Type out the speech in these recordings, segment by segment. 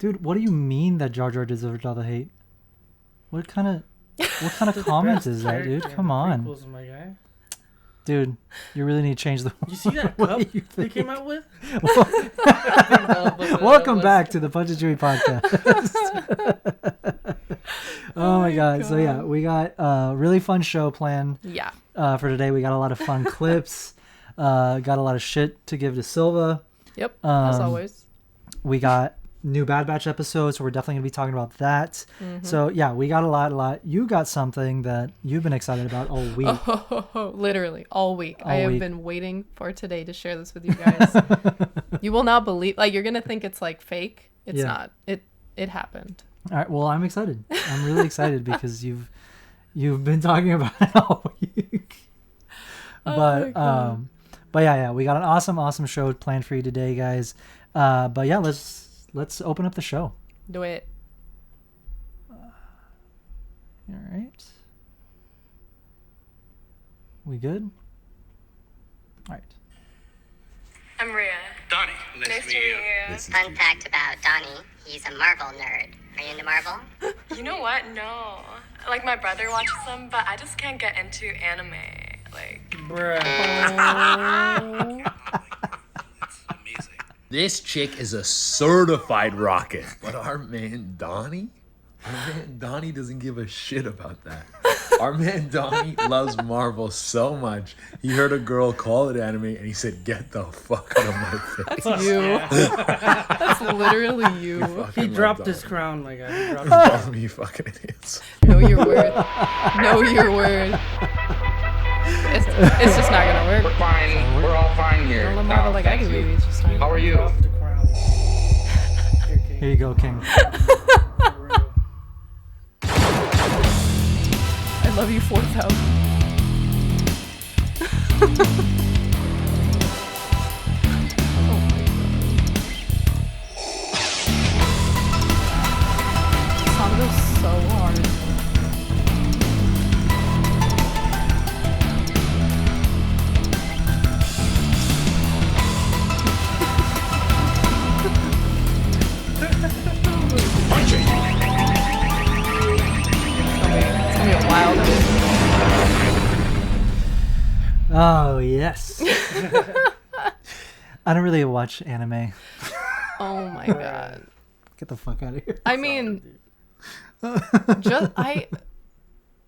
Dude, what do you mean that Jar Jar deserved all the hate? What kind of comment is that, dude? Come on. Prequels, my guy. Dude, you really need to change the... You see that cup they came out with? Welcome back to the Punch and Chewie podcast. Oh my god. So yeah, we got a really fun show planned. Yeah. For today, we got a lot of fun clips. Got a lot of shit to give to Silva. Yep. As always. We got new Bad Batch episodes, so we're definitely gonna be talking about that. Mm-hmm. So yeah, we got a lot. You got something that you've been excited about all week. Literally all week. I have been waiting for today to share this with you guys. You will not believe. Like, you're gonna think it's like fake. It's not. It happened. All right. Well, I'm excited. I'm really excited because you've been talking about it all week. But yeah, we got an awesome show planned for you today, guys. But yeah, let's open up the show. Do it. All right. We good? All right. I'm Rhea. Donnie, nice to meet you. Fun fact about Donnie, he's a Marvel nerd. Are you into Marvel? You know what? No. Like, my brother watches them, but I just can't get into anime. Like, Bruh. It's amazing. This chick is a certified rocket. But our man Donnie doesn't give a shit about that. Our man Donnie loves Marvel so much. He heard a girl call it anime and he said, "Get the fuck out of my face." That's you. That's literally you. He dropped his crown, my guy. He dropped Love me, you fucking idiots. Know your worth. Know your worth. It's just not gonna work. We're fine. We're all fine here. I love Marvel like I can be. It's just not. How are you? the crown. Here you go, King. I love you 4,000. Oh my god. This song goes so hard. It's gonna be a wild Oh yes. I don't really watch anime. Oh my god. Get the fuck out of here. I mean,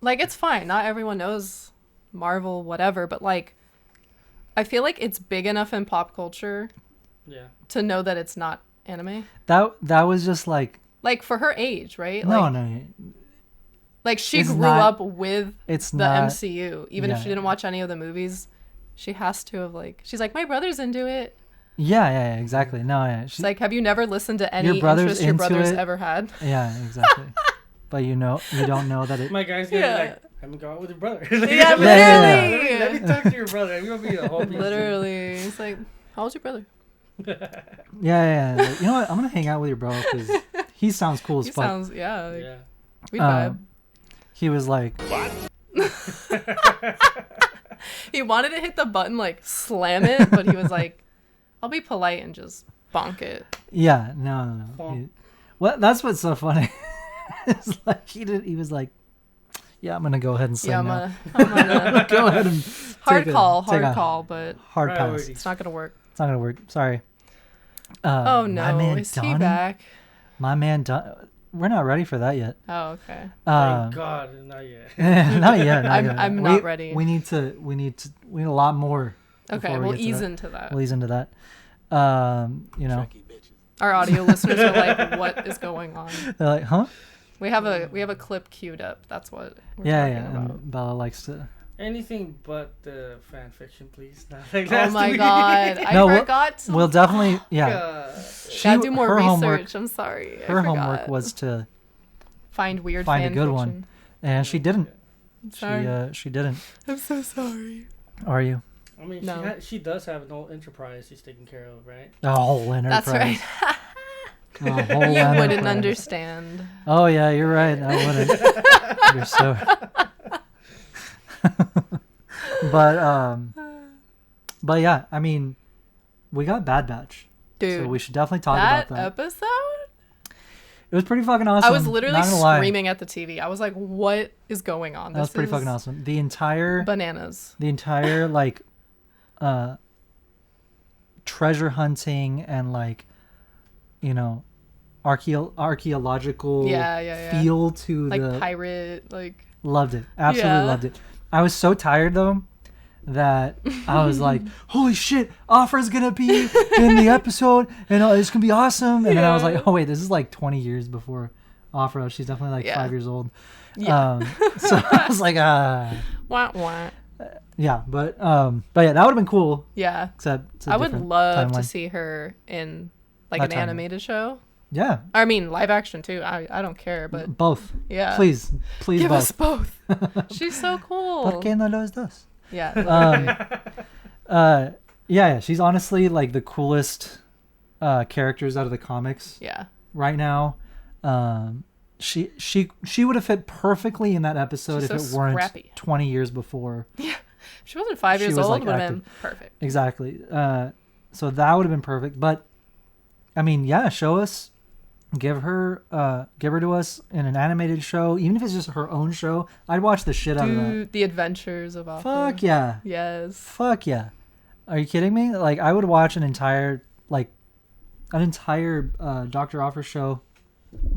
it's fine. Not everyone knows Marvel, whatever, but like, I feel like it's big enough in pop culture to know that it's not anime. That was just like for her age, right? No. Like, she It's grew not- up with It's the not MCU. Even if she didn't watch any of the movies, she has to have, like... She's like, my brother's into it. Yeah, exactly. No, yeah. She's like, have you never listened to any Your brother's interest your into brother's it. ever had? Yeah, exactly. But you don't know that it... My guy's gonna be like, I'm gonna go out with your brother. Yeah, literally. Let me talk to your brother. I'm gonna be a whole piece of- Literally. It's like, how old's your brother? Yeah. Like, you know what? I'm gonna hang out with your bro because he sounds cool as He fuck. sounds, yeah. Yeah. We vibe. He was like... He wanted to hit the button, like, slam it, but he was like, I'll be polite and just bonk it. Yeah, no. That's what's so funny. It's like he was like, yeah, I'm gonna go ahead and slam now. I'm gonna Go ahead and hard take call, hard but pass. Priorities. it's not gonna work. It's not gonna work. Sorry. Oh no, my man is he Donnie? back? My man Don. We're not ready for that yet. Oh, okay. Thank God, not yet. Not yet. I'm not ready. We need a lot more. Okay, before we we'll get to ease that. into that. We'll ease into that. You know, Our audio listeners are like, what is going on? they're like, huh? We have a clip queued up. That's what we're Yeah. talking about. And Bella likes to. Anything but the fan fiction, please. Not like Oh that my to me. god, I No, forgot. We'll definitely, yeah. God. Gotta do more her research. homework- I'm sorry. Her homework was to find weird find fan a good fiction. one, and she didn't. I'm sorry. She didn't. I'm so sorry. Are you? I mean, No. she does have an old enterprise she's taking care of, right? A whole enterprise. That's right. A whole You enterprise. wouldn't understand. Oh yeah, you're right. I wouldn't. You're so. But yeah, I mean, we got Bad Batch, Dude, so we should definitely talk that about that. episode? It was pretty fucking awesome. I was literally not gonna lie. screaming at the TV. I was like, "What is going on?" That was pretty fucking awesome. The entire bananas. The entire like treasure hunting and like, you know, archaeological feel to like the pirate, like loved it. Absolutely loved it. I was so tired though that I was like, holy shit, Afra's gonna be in the episode and it's gonna be awesome. And then I was like, oh wait, this is like 20 years before Afra. She's definitely like 5 years old. So I was like, wah, wah. Yeah, but yeah, that would have been cool. Yeah, except it's a I would love timeline. to see her in like an animated show. Yeah, I mean live action too. I don't care, but both. Yeah, please give both. us both. She's so cool. ¿Por qué no los dos? Yeah. Yeah, she's honestly like the coolest characters out of the comics. Yeah. Right now, she would have fit perfectly in that episode if it weren't scrappy. 20 years before. Yeah. If she wasn't 5 years old, would have been perfect. Exactly. So that would have been perfect. But I mean, yeah, show us, give her to us in an animated show, even if it's just her own show. I'd watch the shit out of that. The Adventures of Afra. Fuck yeah. Yes. Fuck yeah. Are you kidding me? Like, I would watch an entire Dr. Afra show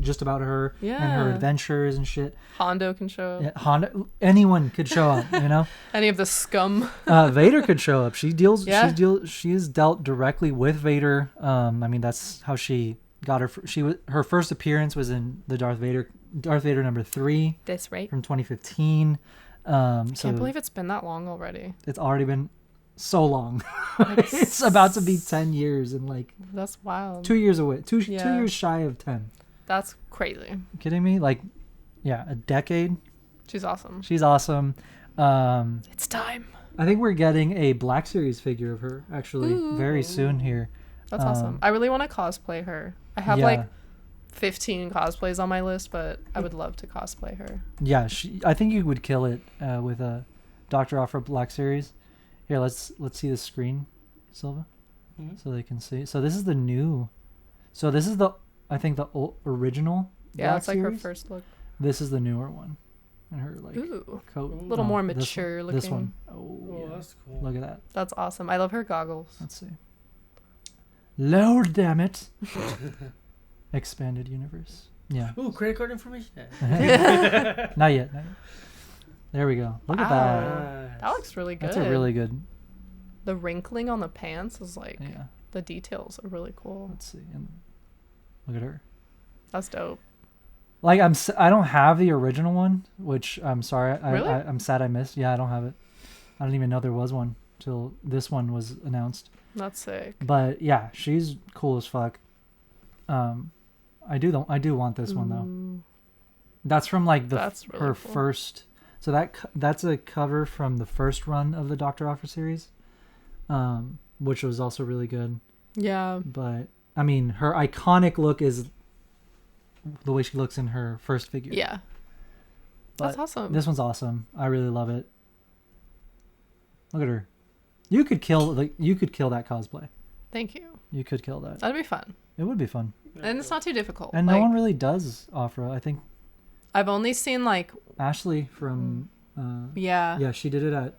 just about her and her adventures and shit. Hondo can show up. Yeah, Hondo, anyone could show up, you know? Any of the scum. Vader could show up. She's dealt directly with Vader. I mean, that's how she got her first appearance was in the Darth Vader number 3. That's right. From 2015. Can't believe it's been that long already. It's already been so long. It's about to be 10 years and like that's wild. 2 years away. 2 years shy of 10. That's crazy. You kidding me? Like, yeah, a decade. She's awesome. It's time. I think we're getting a Black Series figure of her actually very soon here. That's awesome. I really want to cosplay her. I have like 15 cosplays on my list, but I would love to cosplay her. Yeah, I think you would kill it with a Dr. Afra Black Series. Here, let's see the screen, Silva, so they can see. So this is the new. So this is I think the original. Yeah, it's like series. her first look. This is the newer one, and her like coat. A little more mature looking. This one. Oh, yeah. That's cool. Look at that. That's awesome. I love her goggles. Let's see. Lord damn it! Expanded universe. Yeah. Ooh, credit card information. Not yet. There we go. Look at that. That looks really good. That's a really good. The wrinkling on the pants is like. Yeah. The details are really cool. Let's see. And look at her. That's dope. Like I don't have the original one, which I'm sorry. Really? I'm sad I missed. Yeah, I don't have it. I didn't even know there was one till this one was announced. That's sick. But yeah, she's cool as fuck. I do want this one though. That's from like her cool. First. So that's a cover from the first run of the Dr. Afra series, which was also really good. Yeah. But I mean, her iconic look is the way she looks in her first figure. Yeah. But that's awesome. This one's awesome. I really love it. Look at her. You could kill that cosplay. Thank you. You could kill that. That'd be fun. It would be fun. And it's not too difficult. And no one really does Afra. I think I've only seen like Ashley from yeah, she did it at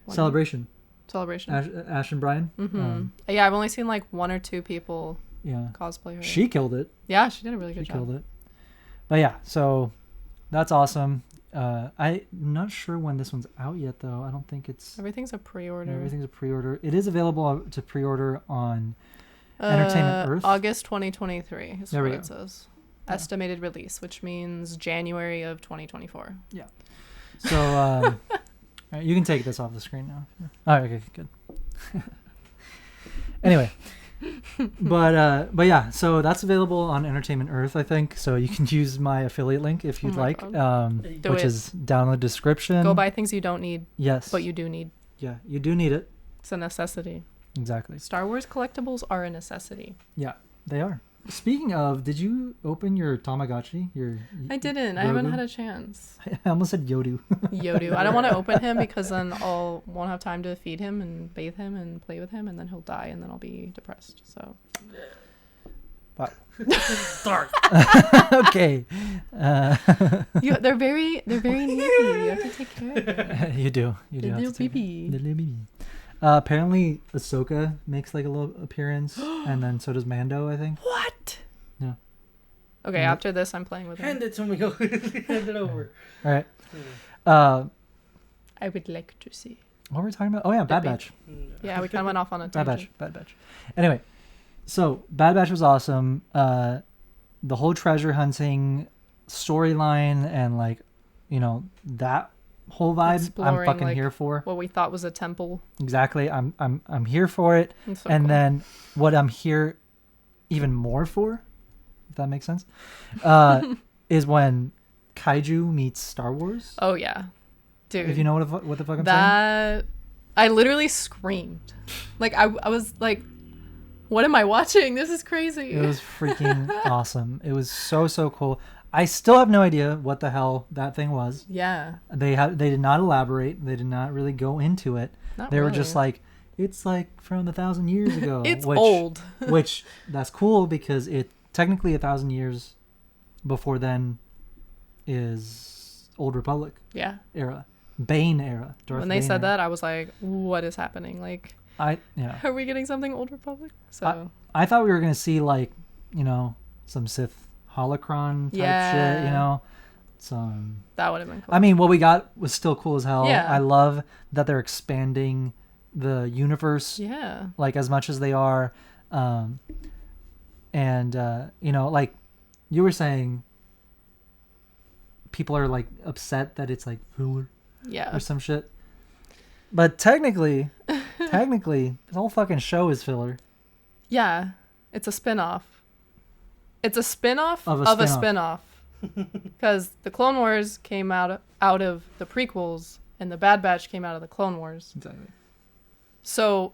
Celebration. Ash and Brian. Yeah, I've only seen like 1 or 2 people cosplay her. She killed it. Yeah, she did a really good job. She killed it. But yeah, so that's awesome. I'm not sure when this one's out yet though. I don't think it's Everything's a pre-order. It is available to pre-order on Entertainment Earth. August 2023 is what it says. Yeah. Estimated release, which means January of 2024. Yeah. So right, you can take this off the screen now. All right, okay, good. Anyway, but yeah, so that's available on Entertainment Earth, I think. So you can use my affiliate link if you'd like, which is down in the description. Go buy things you don't need. Yes. But you do need. Yeah, you do need it. It's a necessity. Exactly. Star Wars collectibles are a necessity. Yeah, they are. Speaking of, did you open your Tamagotchi? I didn't. Yodu? I haven't had a chance. I almost said Yodu. Yodu. I don't want to open him because then won't have time to feed him and bathe him and play with him, and then he'll die, and then I'll be depressed. So Wow. Dark. Okay. They're very needy. You have to take care of them. You do. You do. The have little to take- baby. The little baby. Apparently, Ahsoka makes like a little appearance, and then so does Mando, I think. What? Yeah. Okay, after this, I'm playing with him. Hand it to me. Hand it over. All right. I would like to see. What were we talking about? Oh yeah, Bad Batch. Yeah, we kind of went off on a Bad tangent. Batch. Anyway, so Bad Batch was awesome. The whole treasure hunting storyline and like, that whole vibe, Exploring, I'm fucking like, here for. What we thought was a temple. Exactly. I'm here for it. It's so And cool. then what I'm here even more for, if that makes sense, is when Kaiju meets Star Wars. Oh yeah, dude. If you know what the fuck I'm saying. That I literally screamed. Like I was like, what am I watching? This is crazy. It was freaking awesome. It was so cool. I still have no idea what the hell that thing was. Yeah. They did not elaborate. They did not really go into it. Not They were really. just like, it's like from 1,000 years ago. It's old. Which that's cool because it technically 1,000 years before then is Old Republic Yeah. era, Bane era. Darth When they Bane said era. that, I was like, what is happening? Like, are we getting something Old Republic? So I thought we were gonna see like, some Sith holocron type Yeah. shit, some. that would have been cool. I mean, what we got was still cool as hell. Yeah. I love that they're expanding the universe yeah. like as much as they are, and like you were saying, people are like upset that it's like filler Yeah. or some shit. But technically, this whole fucking show is filler. Yeah. It's a spin-off. It's a spin-off Of a of a spin-off. spin-off. Because the Clone Wars came out of the prequels, and the Bad Batch came out of the Clone Wars. Exactly. So,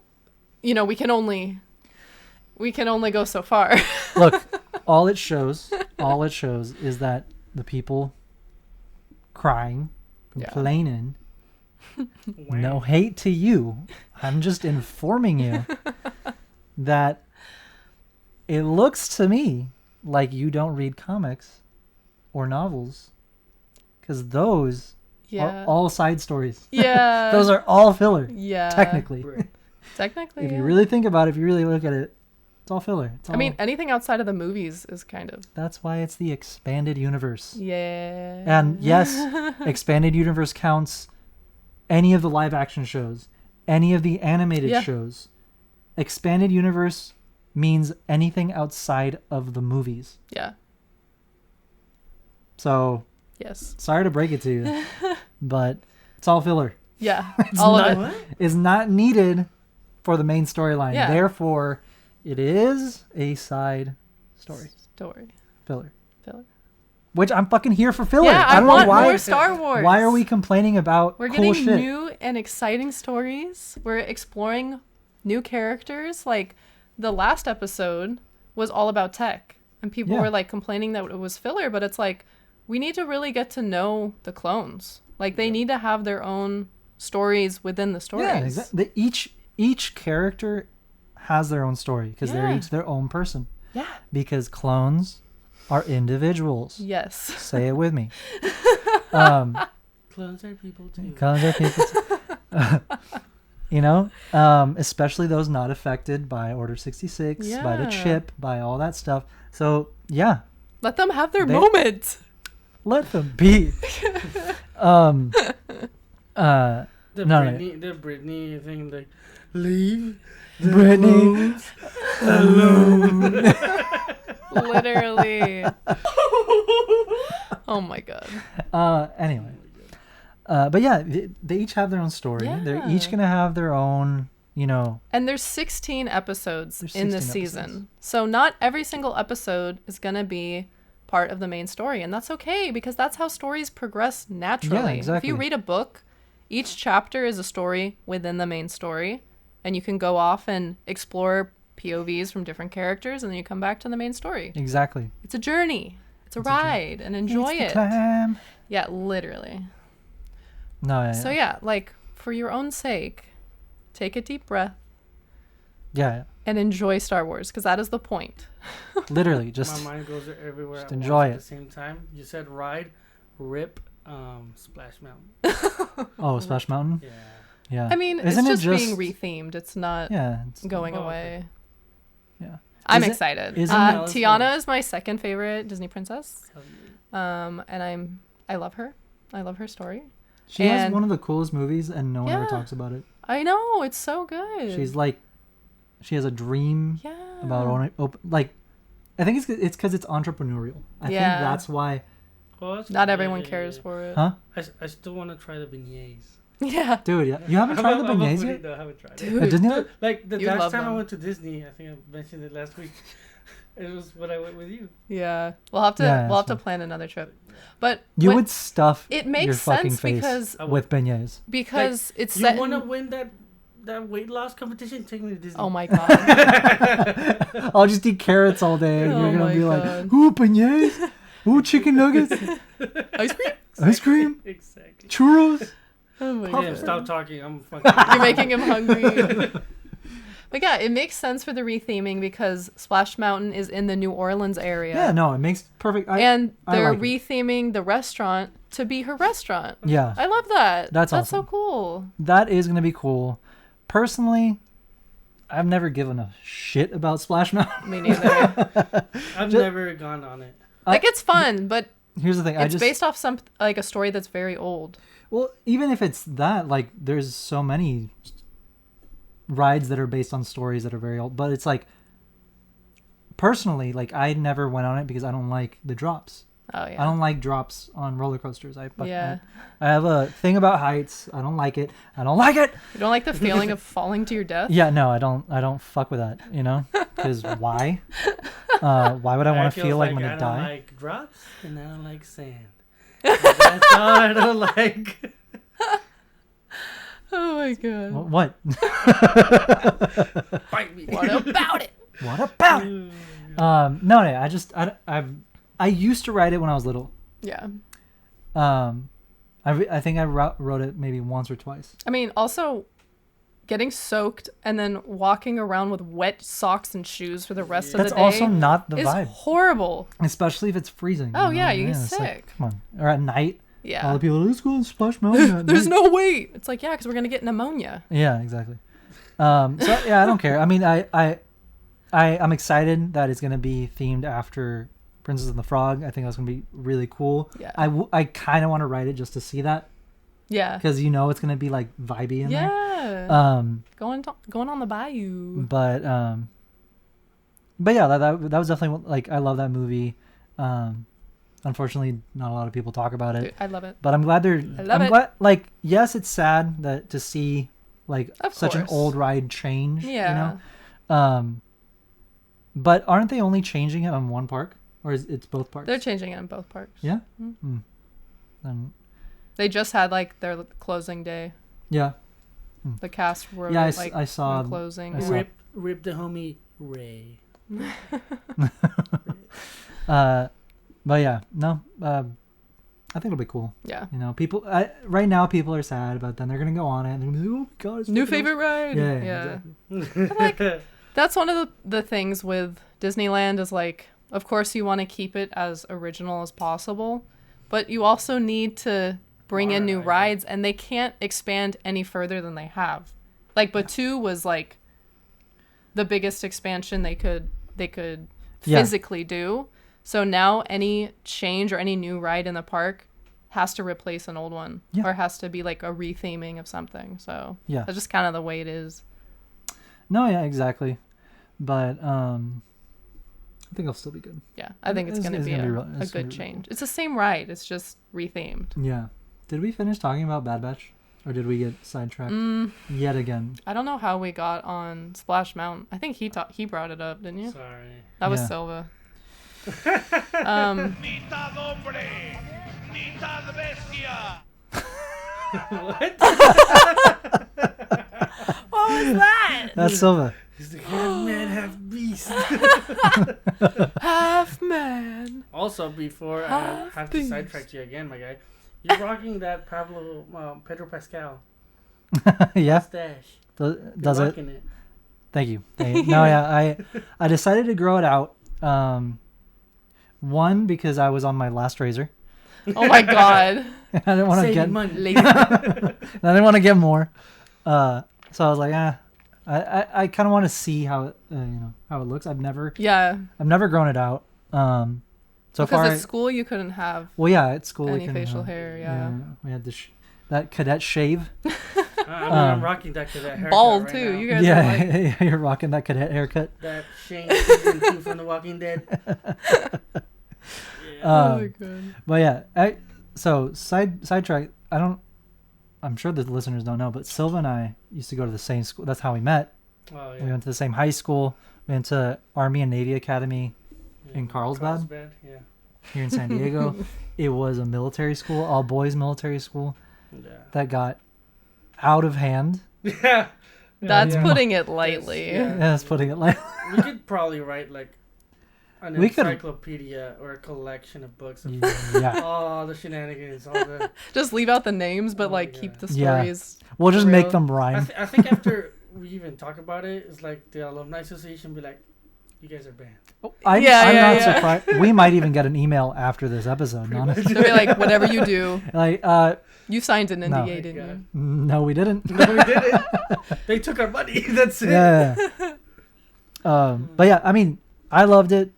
we can only go so far. Look, all it shows is that the people crying, Yeah. complaining. No hate to you. I'm just informing you that it looks to me like you don't read comics or novels, because those Yeah. are all side stories. Yeah. Those are all filler. Yeah. Technically. Technically. If yeah. you really think about it, if you really look at it, it's all filler. It's all, I mean, anything outside of the movies is kind of. that's why it's the expanded universe. Yeah. And yes, expanded universe counts any of the live action shows, any of the animated Yeah. shows. Expanded universe means anything outside of the movies. Yeah. So, Yes. sorry to break it to you, but it's all filler. Yeah. It's all not, of it. is not needed for the main storyline. Yeah. Therefore, it is a side story. Story. Filler. Filler. Which I'm fucking here for filler. Yeah, I don't want know why. more Star Wars. Why are we complaining about We're cool getting shit? new and exciting stories. We're exploring new characters. Like the last episode was all about tech, and people Yeah. were like complaining that it was filler, but it's like we need to really get to know the clones. Like they need to have their own stories within the stories. Yeah, exactly. Each character has their own story because they're Yeah. each their own person. Yeah. Because clones are individuals. Yes. Say it with me. Clones are people too. Clones are people too. Especially those not affected by Order 66, by the Yeah. chip, by all that stuff. So, yeah, Let them have their They- moment. let them be. The No, no. Britney thing, like, leave the Brittany. clones alone. Literally. Oh my god. Anyway. But yeah, they each have their own story. They're each Yeah. going to have their own, And there's 16 episodes There's in this 16 season. episodes. So not every single episode is going to be part of the main story. And that's okay because that's how stories progress naturally. exactly. If you read a book, each chapter is a story within the main story. And you can go off and explore POVs from different characters and then you come back to the main story. Exactly. It's a journey. It's a ride and enjoy It's it. the climb. Yeah, literally. No, So yeah, like for your own sake, take a deep breath. Yeah. and enjoy Star Wars, because that is the point. Literally, just my mind goes everywhere. just enjoy it at the same time. You said ride, rip, Splash Mountain. Oh, Splash Mountain. Yeah. Yeah. I mean, Isn't it's it just being rethemed. It's not going away. Yeah. I'm excited. Isn't Tiana is my second favorite Disney princess. And I love her. I love her story. She has one of the coolest movies, and no one ever talks about it. I know, it's so good. She's like, she has a dream about owning. Like, I think it's because it's entrepreneurial. I think that's why. Well, not everyone cares for it. Huh? I still want to try the beignets. Yeah. Dude, yeah. You haven't tried the beignets yet? No, I haven't tried Dude. it. Disney? Like the You'd last love time I them. went to Disney, I think I mentioned it last week. It was when I went with you. Yeah. We'll have to plan another trip. But you would stuff it makes your fucking sense face because with beignets. Because like, it's you set want to in... win that weight loss competition? Take me to Disney. Oh my god. I'll just eat carrots all day. And you're gonna be like, ooh, beignets, ooh, chicken nuggets, Ice cream, ice cream, exactly. Churros. Oh my Yeah, god. stop talking. I'm fucking. You're making him hungry. But yeah, it makes sense for the retheming because Splash Mountain is in the New Orleans area. Yeah, no, it makes perfect. And they're like retheming the restaurant to be her restaurant. Yeah. I love that. That's so awesome. cool. That is going to be cool. Personally, I've never given a shit about Splash Mountain. Me neither. I've never gone on it. Like, it's fun, but here's the thing. it's based off like a story that's very old. Well, even if it's that, like, there's so many rides that are based on stories that are very old. But it's like, personally, like, I never went on it because I don't like the drops. Oh, yeah. I don't like drops on roller coasters. I have a thing about heights. I don't like it. I don't like it. You don't like the feeling of falling to your death? Yeah, no, I don't fuck with that, you know? Because why? Why would I want to feel like I'm going to die? I don't like drops and I don't like sand. That's all I don't like. Oh my god. What? Bite me. What about it? What about it? No, I used to ride it when I was little. Yeah. I think I rode it maybe once or twice. I mean, also getting soaked and then walking around with wet socks and shoes for the rest of the day. That's also not the vibe. Horrible. Especially if it's freezing. Oh, yeah, you get sick. Like, come on. Or at night. Yeah. All the people, let's go and Splash Mountain at There's night. no wait. It's like, yeah, because we're going to get pneumonia. Yeah, exactly. So, yeah, I don't care. I mean, I'm excited that it's going to be themed after Princess and the Frog. I think that's going to be really cool. Yeah. I kind of want to ride it just to see that. Yeah. Because you know it's going to be like vibey in there. Yeah. Going on the bayou. But yeah, that was definitely like, I love that movie. Unfortunately, not a lot of people talk about it. Dude, I love it. But I'm glad I'm glad, like, yes, it's sad that to see like such an course. old ride change. Yeah. You know. But aren't they only changing it on one park, or it's both parks? They're changing it in both parks. Yeah. Mm-hmm. They just had like their closing day. Yeah. The cast were I saw closing. Rip the homie Ray. But yeah, no. I think it'll be cool. Yeah. You know, people right now people are sad, but then they're gonna go on it and they're gonna be like, oh my god, it's New favorite ride. Yeah. Exactly. But, like, that's one of the things with Disneyland is like, of course you want to keep it as original as possible, but you also need to bring in new rides, and they can't expand any further than they have. Like Batu was like the biggest expansion they could physically do. So now any change or any new ride in the park has to replace an old one, or has to be like a retheming of something. So that's just kind of the way it is. No, yeah, exactly. But I think it'll still be good. Yeah, I think it's going to be a good change. It's the same ride. It's just rethemed. Yeah. Did we finish talking about Bad Batch? Or did we get sidetracked yet again? I don't know how we got on Splash Mountain. I think he brought it up, didn't you? Sorry. That was Silva. Mitad hombre, mitad bestia. What? What was that? That's Silva. He's the half man, half beast. Half man. Also, before I have to sidetrack you again, my guy, you're rocking that Pedro Pascal Yeah. mustache. Does it? It. Thank you. No, yeah, I decided to grow it out. One, because I was on my last razor. Oh my god. I didn't want to Saving get money. I didn't want to get more. So I was like, I kind of want to see how it, how it looks. I've never grown it out. So because far, at school you couldn't have at school any we can facial hair. Yeah. we had that cadet shave. I'm rocking that cadet haircut Bald right too. now. You guys are like, You're rocking that cadet haircut. That Shane season 2 from The Walking Dead. oh my god. But yeah, so sidetrack. I'm sure the listeners don't know, but Silva and I used to go to the same school. That's how we met. Oh, yeah. We went to the same high school. We went to Army and Navy Academy in Carlsbad. Yeah. Here in San Diego. It was a military school, all boys military school that got out of hand. Yeah. That's putting it lightly. Yeah, that's putting it lightly. We could probably write like an encyclopedia or a collection of books of all the shenanigans, all the... Just leave out the names, but keep the stories. We'll just real. make them rhyme. I think after we even talk about it, it's like the Alumni Association be like, you guys are banned. I'm not surprised. We might even get an email after this episode, honestly. They'll be like, whatever you do. Like, you signed an NDA, didn't you? No, we didn't. No, we didn't. They took our money. That's it. Yeah. But yeah, I mean, I loved it.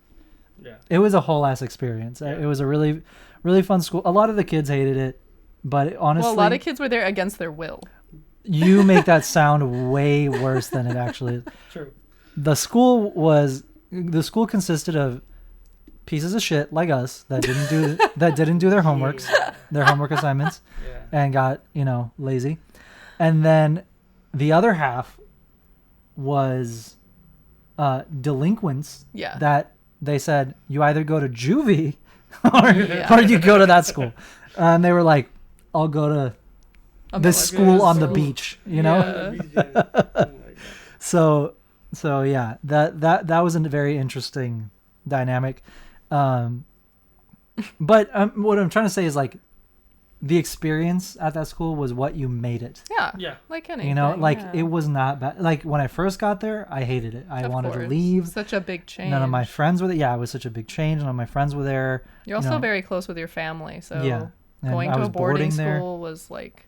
Yeah. It was a whole ass experience. Yeah. It was a really, really fun school. A lot of the kids hated it, but honestly, a lot of kids were there against their will. You make that sound way worse than it actually is. True. The school consisted of pieces of shit like us that didn't do their homeworks, their homework assignments, and got lazy, and then the other half was delinquents that they said you either go to juvie or you go to that school, and they were like, I'll go to this school on the beach, So yeah, that was a very interesting dynamic. But what I'm trying to say is like the experience at that school was what you made it. Yeah. Like anything. It was not bad. Like when I first got there, I hated it. I wanted to leave. Such a big change. None of my friends were there. Yeah, it was such a big change. None of my friends were there. You're also very close with your family, so going I to was a boarding there. school was like,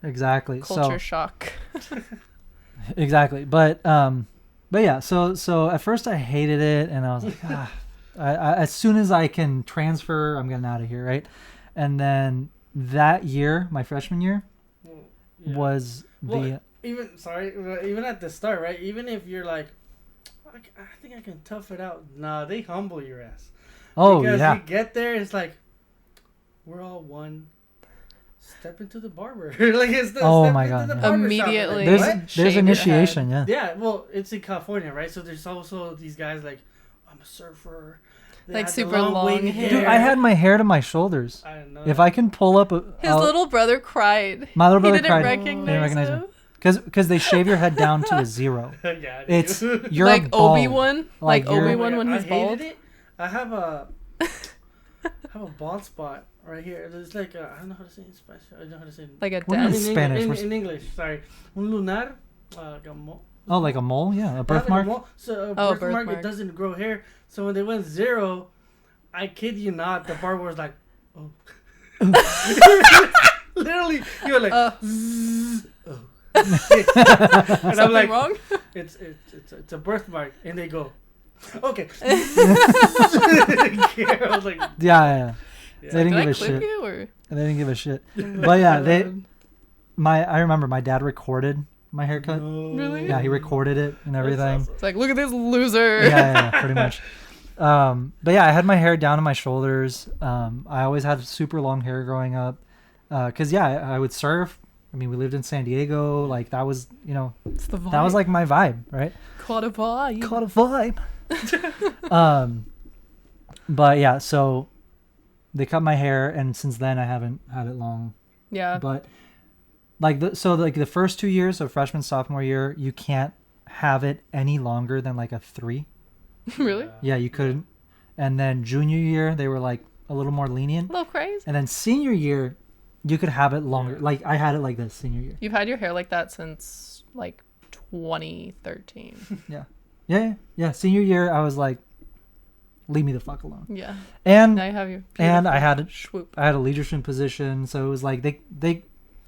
exactly. Culture shock. Exactly. But yeah. So at first I hated it, and I was like, I as soon as I can transfer, I'm getting out of here, right? And then that year, my freshman year, was even at the start, right? Even if you're like, I think I can tough it out. Nah, they humble your ass. Oh, because yeah. you get there, it's like, we're all one. Step into the barber. Like it's the oh step my into god! the barber Immediately. shop. Like, there's initiation, yeah. Yeah, well, it's in California, right? So there's also these guys like, I'm a surfer. They like had super the long wavy hair. Dude, I had my hair to my shoulders. I didn't know If that. I can pull up his little brother cried. My little brother he didn't cried. recognize him. Because they shave your head down to a 0. Yeah, it's you're like bald. Obi-Wan, like Obi-Wan when he's bald. It. I have a bald spot right here. It's like I don't know how to say it in Spanish. I don't know how to say it. Like a We're in dent. Spanish. In English, sorry. Un lunar, like a mole. Oh, like a mole? Yeah, a birthmark. So Oh, birthmark, birthmark. it doesn't grow hair. So when they went 0, I kid you not, the barber was like, oh. Literally, you were like, zzz, oh. And I'm like, wrong? It's a birthmark, and they go, okay. I was like, Yeah. They didn't Did give I a clip shit. you or? They didn't give a shit. But yeah, I remember my dad recorded my haircut. Really? Yeah, he recorded it and everything. It's like, look at this loser. Yeah, pretty much. But yeah, I had my hair down to my shoulders. I always had super long hair growing up. Cause I would surf. I mean, we lived in San Diego. Like that was, It's the vibe. that was like my vibe, right? Caught a vibe. Caught a vibe. But yeah, so they cut my hair, and since then I haven't had it long. Yeah. But the first 2 years, so freshman, sophomore year, you can't have it any longer than like a 3. Really? Yeah, you couldn't. And then junior year, they were like a little more lenient. A little crazy. And then senior year, you could have it longer. Like I had it like this senior year. You've had your hair like that since like 2013. Yeah. Senior year, I was like, leave me the fuck alone. Yeah. And now you have your I had swoop. a leadership position, so it was like they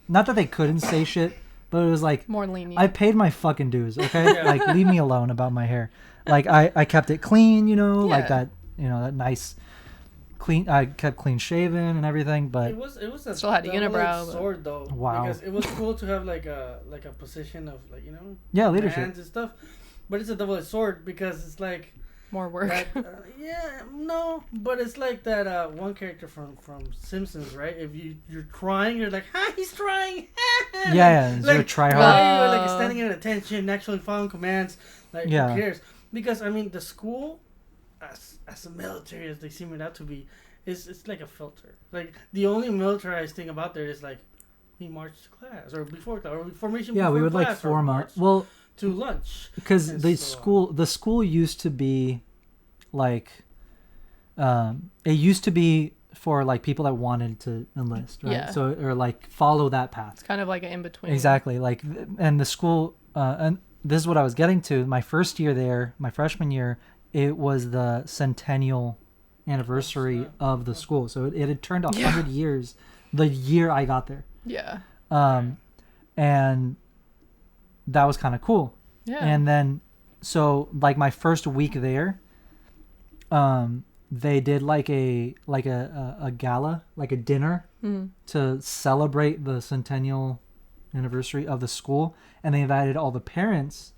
not that they couldn't say shit, but it was like More lenient. I paid my fucking dues, okay? Like leave me alone about my hair. Like I kept it clean, like that, that nice clean. I kept clean shaven and everything, but it was a still had a unibrow sword though. Wow. Because it was cool to have like a position of leadership hands and stuff, but it's a double-edged sword because it's like more work. But it's like that one character from Simpsons, right? If you're trying, you're like, he's trying. You're a try hard. You're like standing at attention, actually following commands. Like who cares? Because I mean, the school, as a military as they seem it out to be, it's like a filter. Like the only militarized thing about there is like we march to class or before class or formation. Yeah, before we would class, like form or up. march Well, to lunch because the school used to be like it used to be for like people that wanted to enlist, right? So or like follow that path. It's kind of like an in between. Exactly. Like and the school and this is what I was getting to. My first year there, my freshman year, it was the centennial anniversary of the school. So it had turned 100 years the year I got there. Yeah. And that was kind of cool. Yeah. And then, so like my first week there, they did like a gala, like a dinner to celebrate the centennial anniversary of the school. And they invited all the parents,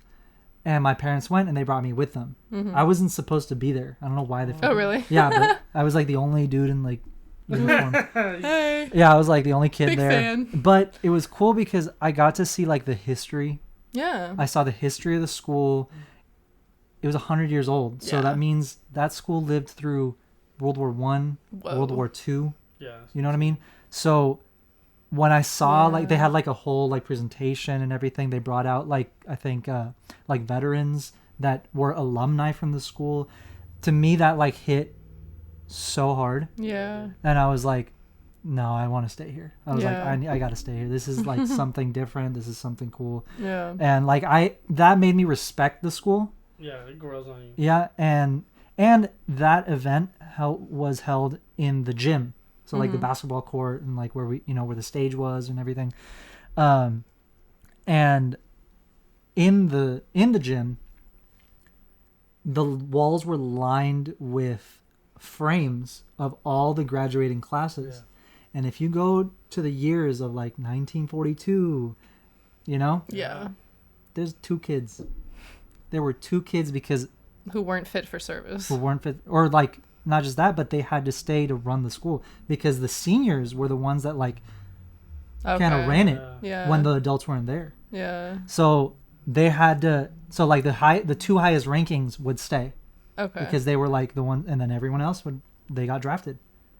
and my parents went and they brought me with them. I wasn't supposed to be there. I don't know why they. Oh, really? Yeah, but I was like the only dude in like uniform. Hey. Yeah, I was like the only kid Big there. fan. But it was cool because I got to see like the history. Yeah. I saw the history of the school. It was 100 years old, so that means that school lived through World War I, World War II. Yeah. You know what I mean? So when I saw like they had like a whole like presentation and everything, they brought out like I think like veterans that were alumni from the school. To me, that like hit so hard. Yeah. And I was like, no, I want to stay here. I was like, I got to stay here. This is like something different. This is something cool. Yeah. And like that made me respect the school. Yeah, it grows on you. Yeah, and that event was held in the gym. So like the basketball court and like where where the stage was and everything. And in the gym, the walls were lined with frames of all the graduating classes. Yeah. And if you go to the years of like 1942, there's 2 kids. There were 2 kids because who weren't fit for service. Or like not just that, but they had to stay to run the school because the seniors were the ones that like kind of ran it when the adults weren't there. Yeah. So they had to. So like the 2 highest rankings would stay. Okay. Because they were like the one, and then everyone else they got drafted.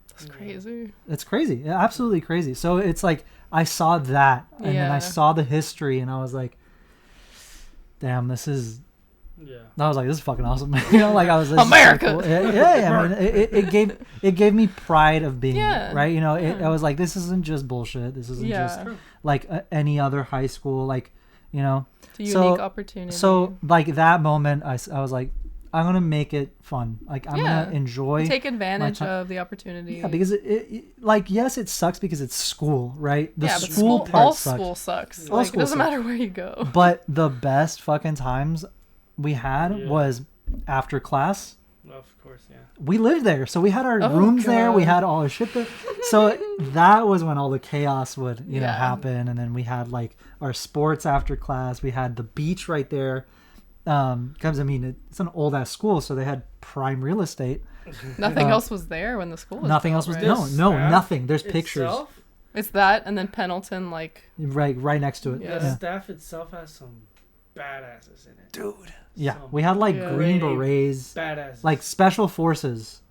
That's crazy. It's crazy, absolutely crazy. So it's like I saw that, and then I saw the history, and I was like, "Damn, this is." Yeah. I was like, "This is fucking awesome." Like I was America. So cool. Yeah. I mean, it gave me pride of being right. I was like, "This isn't just bullshit. This isn't just like any other high school. Like, It's a unique opportunity." So like that moment, I was like, I'm gonna make it fun. Like I'm gonna enjoy, take advantage of the opportunity. Yeah, because it like yes, it sucks because it's school, right? The school part all sucks. school sucks. All like school it doesn't sucks. matter where you go. But the best fucking times we had was after class. Of course, yeah. We lived there, so we had our rooms there. We had all our shit there. So that was when all the chaos would happen, and then we had like our sports after class. We had the beach right there. Because I mean it's an old ass school, so they had prime real estate. Nothing else was there when the school was nothing built, else was right? no nothing. There's pictures. It's that and then Pendleton like right next to it. Yeah. The staff itself has some badasses in it, dude. Yeah, we had like Green Berets, badasses, like special forces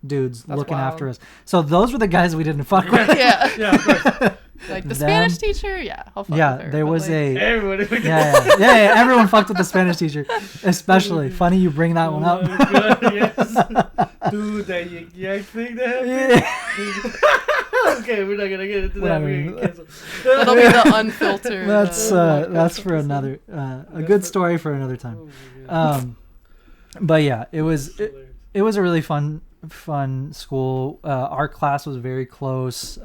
dudes looking after us. So those were the guys we didn't fuck with. Yeah, of course. Like the Spanish teacher, I'll fuck with her. There was like, everybody. Yeah, everyone fucked with the Spanish teacher, especially. Funny you bring that one up. God, yes. Dude, that yak thing that happened. Okay, we're not gonna get into that. That'll be the unfiltered. That's for another a good story for another time. But yeah, it was a really fun school. Our class was very close.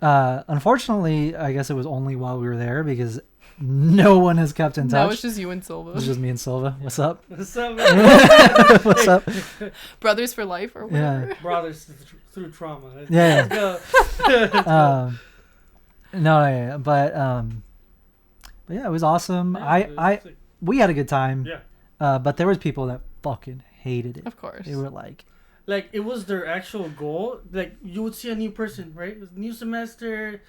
Unfortunately, I guess it was only while we were there because no one has kept in touch. No, it's just you and Silva. It's just me and Silva. What's up? What's up, man? What's up? Brothers for life or whatever. Yeah. Brothers through trauma. Yeah. Let's go. But yeah, it was awesome. We had a good time. Yeah. But there was people that fucking hated it. Of course. They were like it was their actual goal. Like you would see a new person, right? It was new semester.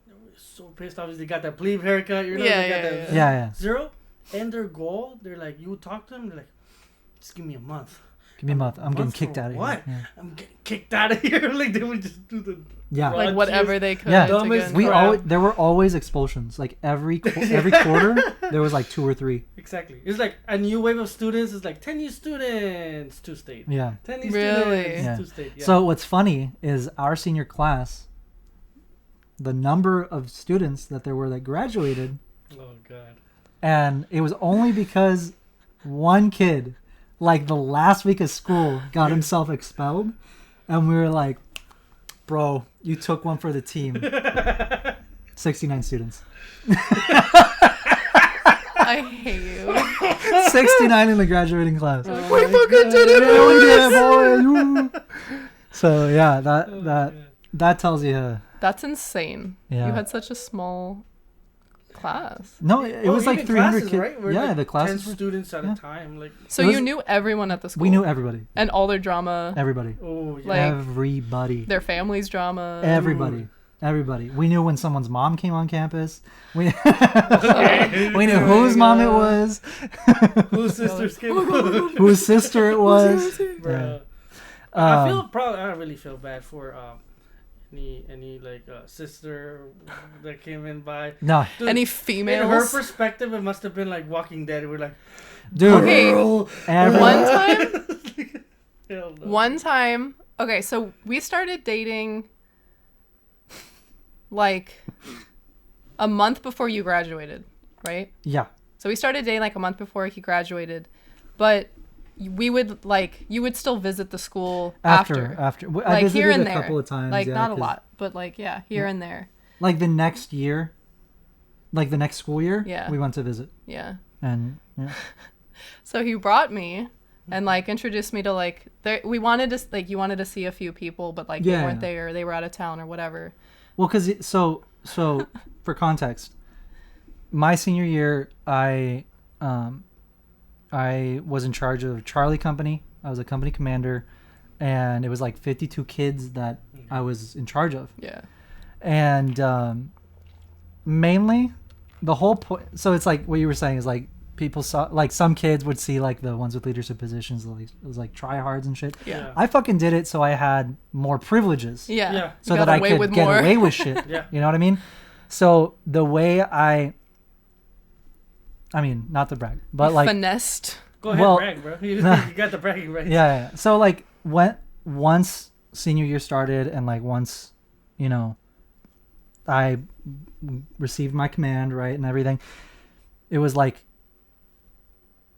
They were so pissed. Obviously, they got that plebe haircut. You know, yeah. Zero. And their goal, they're like, you would talk to them. They're like, just give me a month. Give me a month. I'm getting kicked out of here. What? Yeah. I'm getting kicked out of here. Like they would just do the like whatever they could. Yeah, there were always expulsions. Like every quarter, there was like 2 or 3. Exactly. It's like a new wave of students. It's like 10 new students, 2 state. Yeah. 10 new Really? students, 2 state. Yeah. So what's funny is our senior class, the number of students that there were that graduated. Oh God. And it was only because one kid, like the last week of school, got himself expelled, and we were like, "Bro, you took one for the team." 69 students. I hate you. 69 in the graduating class. We fucking did it, boys! Boy. So yeah, that tells you. That's insane. Yeah. You had such a small class. No, it was like 300 kids. Right? Yeah, like the classes 10 students at a time. Like so you knew everyone at the school. We knew everybody. And all their drama. Everybody. Oh, yeah. Like, everybody. Their family's drama. Everybody. Everybody. We knew when someone's mom came on campus. We knew whose mom it was. Whose sister's kid. Whose sister it was. Yeah. I really feel bad for any like sister that came in by. No. Dude, any females. In her perspective, it must have been like Walking Dead. We're like, dude. Okay. Hell no. One time. Okay, so we started dating like a month before you graduated, right? Yeah. So we started dating like a month before he graduated, but we would you would still visit the school after. I visited here and a there. couple of times. Like not a 'cause lot, but like here and there. Like the next year, like the next school year. Yeah. We went to visit. Yeah. And yeah. So he brought me and like introduced me to we wanted to you wanted to see a few people, but like they weren't there, they were out of town or whatever. Well, because so for context, my senior year, I was in charge of Charlie Company. I was a company commander, and it was like 52 kids that I was in charge of. Yeah. And mainly, the whole point. So it's like what you were saying is like people saw like some kids would see like the ones with leadership positions. It was like tryhards and shit. Yeah. I fucking did it so I had more privileges. Yeah. So that I could get away with shit. Yeah. You know what I mean? So the way I mean, not to brag, but like finessed. Go ahead, brag, bro. You got the bragging rights. Yeah. So like once senior year started and like once, you know, I received my command, right, and everything, it was like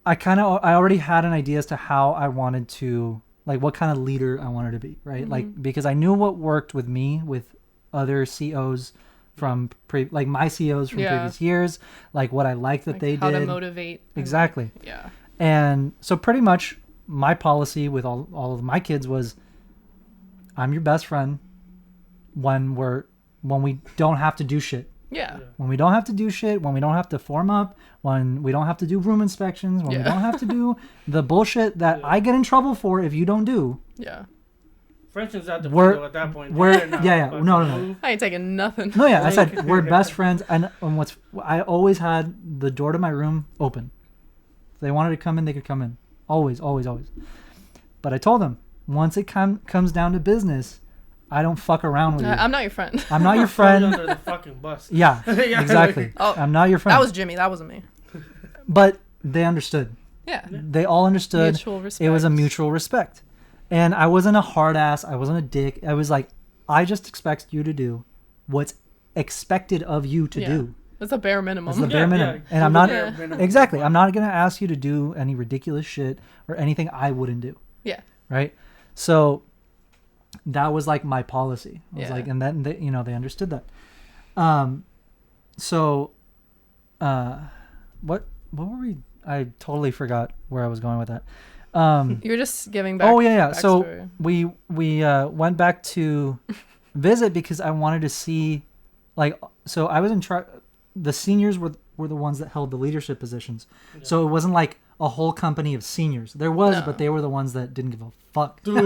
I already had an idea as to how I wanted to, like what kind of leader I wanted to be, right? Mm-hmm. Like because I knew what worked with me with other COs from my COs from previous years, like what I liked that they how did. How to motivate. Exactly. Yeah. And so pretty much my policy with all of my kids was I'm your best friend when we don't have to do shit. Yeah. When we don't have to do shit, when we don't have to form up, when we don't have to do room inspections, when we don't have to do the bullshit that I get in trouble for if you don't do. Yeah. Friendships out the window at that point. No. I ain't taking nothing. No, yeah, I said we're best friends, and I always had the door to my room open. If they wanted to come in, they could come in. Always. But I told them once it comes down to business, I don't fuck around with you. I'm not your friend. I'm not your friend. Under the fucking bus. Yeah, exactly. I'm not your friend. That was Jimmy. That wasn't me. But they understood. Yeah. They all understood. Mutual respect. It was a mutual respect. And I wasn't a hard ass. I wasn't a dick. I was like, I just expect you to do what's expected of you to do. That's a bare minimum. It's the bare minimum. And I'm not exactly. I'm not gonna ask you to do any ridiculous shit or anything I wouldn't do. Yeah. Right. So that was like my policy. I was like, and then they, you know, they understood that. So, what were we? I totally forgot where I was going with that. You were just giving back. Oh yeah. Backstory. So we went back to visit because I wanted to see, like, so I was in charge. The seniors were the ones that held the leadership positions. Yeah. So it wasn't like a whole company of seniors. There was, but they were the ones that didn't give a fuck. Dude.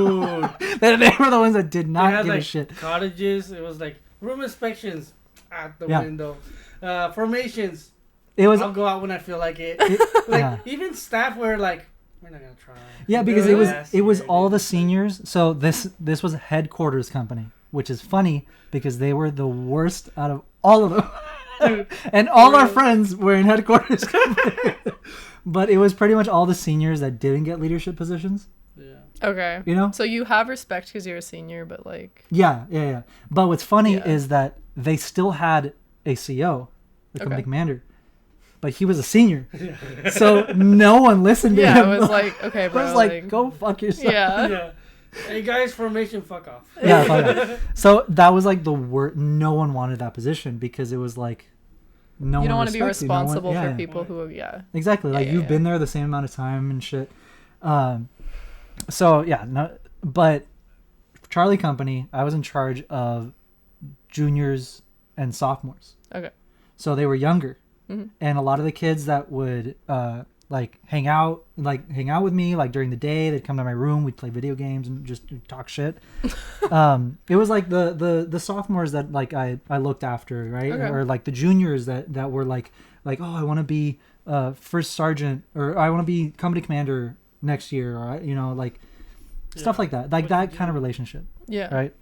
they were the ones that did not give a shit. Cottages. It was like room inspections at the window. Formations. It was. I'll go out when I feel like it. Even staff were like, we're not gonna try. Yeah, because it was all the seniors. So this was a headquarters company, which is funny because they were the worst out of all of them. And all our friends were in headquarters company. But it was pretty much all the seniors that didn't get leadership positions. Yeah. Okay. You know? So you have respect because you're a senior, but like... Yeah. But what's funny is that they still had a CO, the company commander. But he was a senior. So no one listened to him. Yeah, it was like, okay, bro. It was like, go fuck yourself. Yeah. Hey guys, formation, fuck off. Yeah, fuck off. So that was like the worst. No one wanted that position because it was like, no one. You don't want to be responsible for yeah. people who, Exactly. Like you've been there the same amount of time and shit. So yeah, no, but Charlie Company, I was in charge of juniors and sophomores. Okay. So they were younger. Mm-hmm. And a lot of the kids that would like hang out with me like during the day, they'd come to my room, we'd play video games and just talk shit. It was like the sophomores that like I looked after, right? Okay. Or like the juniors that were like oh, I want to be first sergeant, or I want to be company commander next year, or you know, like stuff like that, like that kind of relationship. Yeah. Right.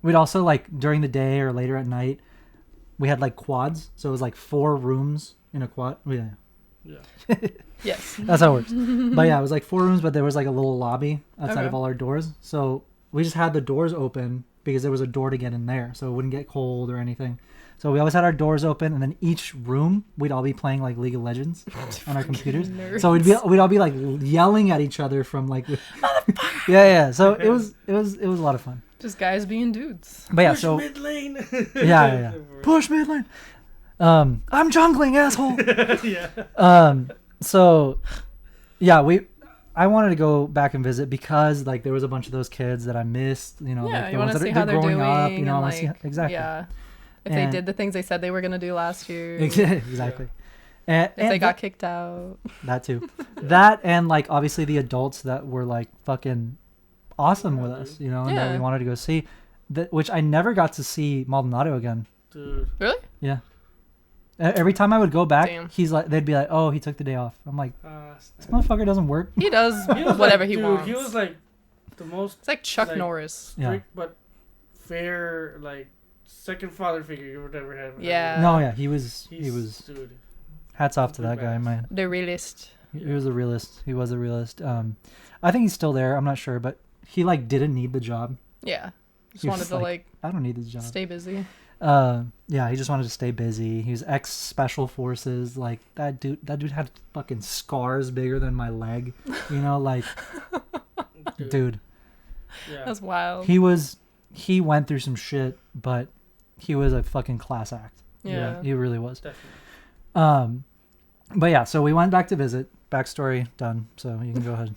We'd also like during the day or later at night, we had like quads, so it was like 4 rooms in a quad. Yeah. Yes. That's how it works. But yeah, it was like 4 rooms, but there was like a little lobby outside of all our doors. So we just had the doors open because there was a door to get in there, so it wouldn't get cold or anything. So we always had our doors open, and then each room we'd all be playing like League of Legends on our computers. Nerds. So we'd all be like yelling at each other from like, yeah. So it was a lot of fun. Just guys being dudes. But yeah, push so mid lane. yeah. Push mid lane. I'm jungling, asshole. Yeah. So yeah, I wanted to go back and visit because like there was a bunch of those kids that I missed, you know, like you want to see how they're growing doing up, you know, like, exactly. Yeah. If they did the things they said they were going to do last year. Exactly. And if they got kicked out. That too. That and like obviously the adults that were like fucking awesome with us, you know, and that we wanted to go see, which I never got to see Maldonado again. Dude. Really? Yeah. Every time I would go back, they'd be like, "Oh, he took the day off." I'm like, "This motherfucker doesn't work." He does whatever he wants. He was like the most. It's like Chuck Norris. Strict but fair, like second father figure you would ever have. Yeah. No, yeah, he was. Dude. Hats off to that guy, man. The realist. He was a realist. He was a realist. I think he's still there. I'm not sure, but he like didn't need the job. Yeah. Just wanted to like. I don't need this job. Stay busy. Yeah, he just wanted to stay busy. He was ex special forces. Like that dude had fucking scars bigger than my leg. You know, like dude. Yeah. That's wild. He went through some shit, but he was a fucking class act. Yeah. He really was. Definitely. But yeah, so we went back to visit. Backstory done. So you can go ahead.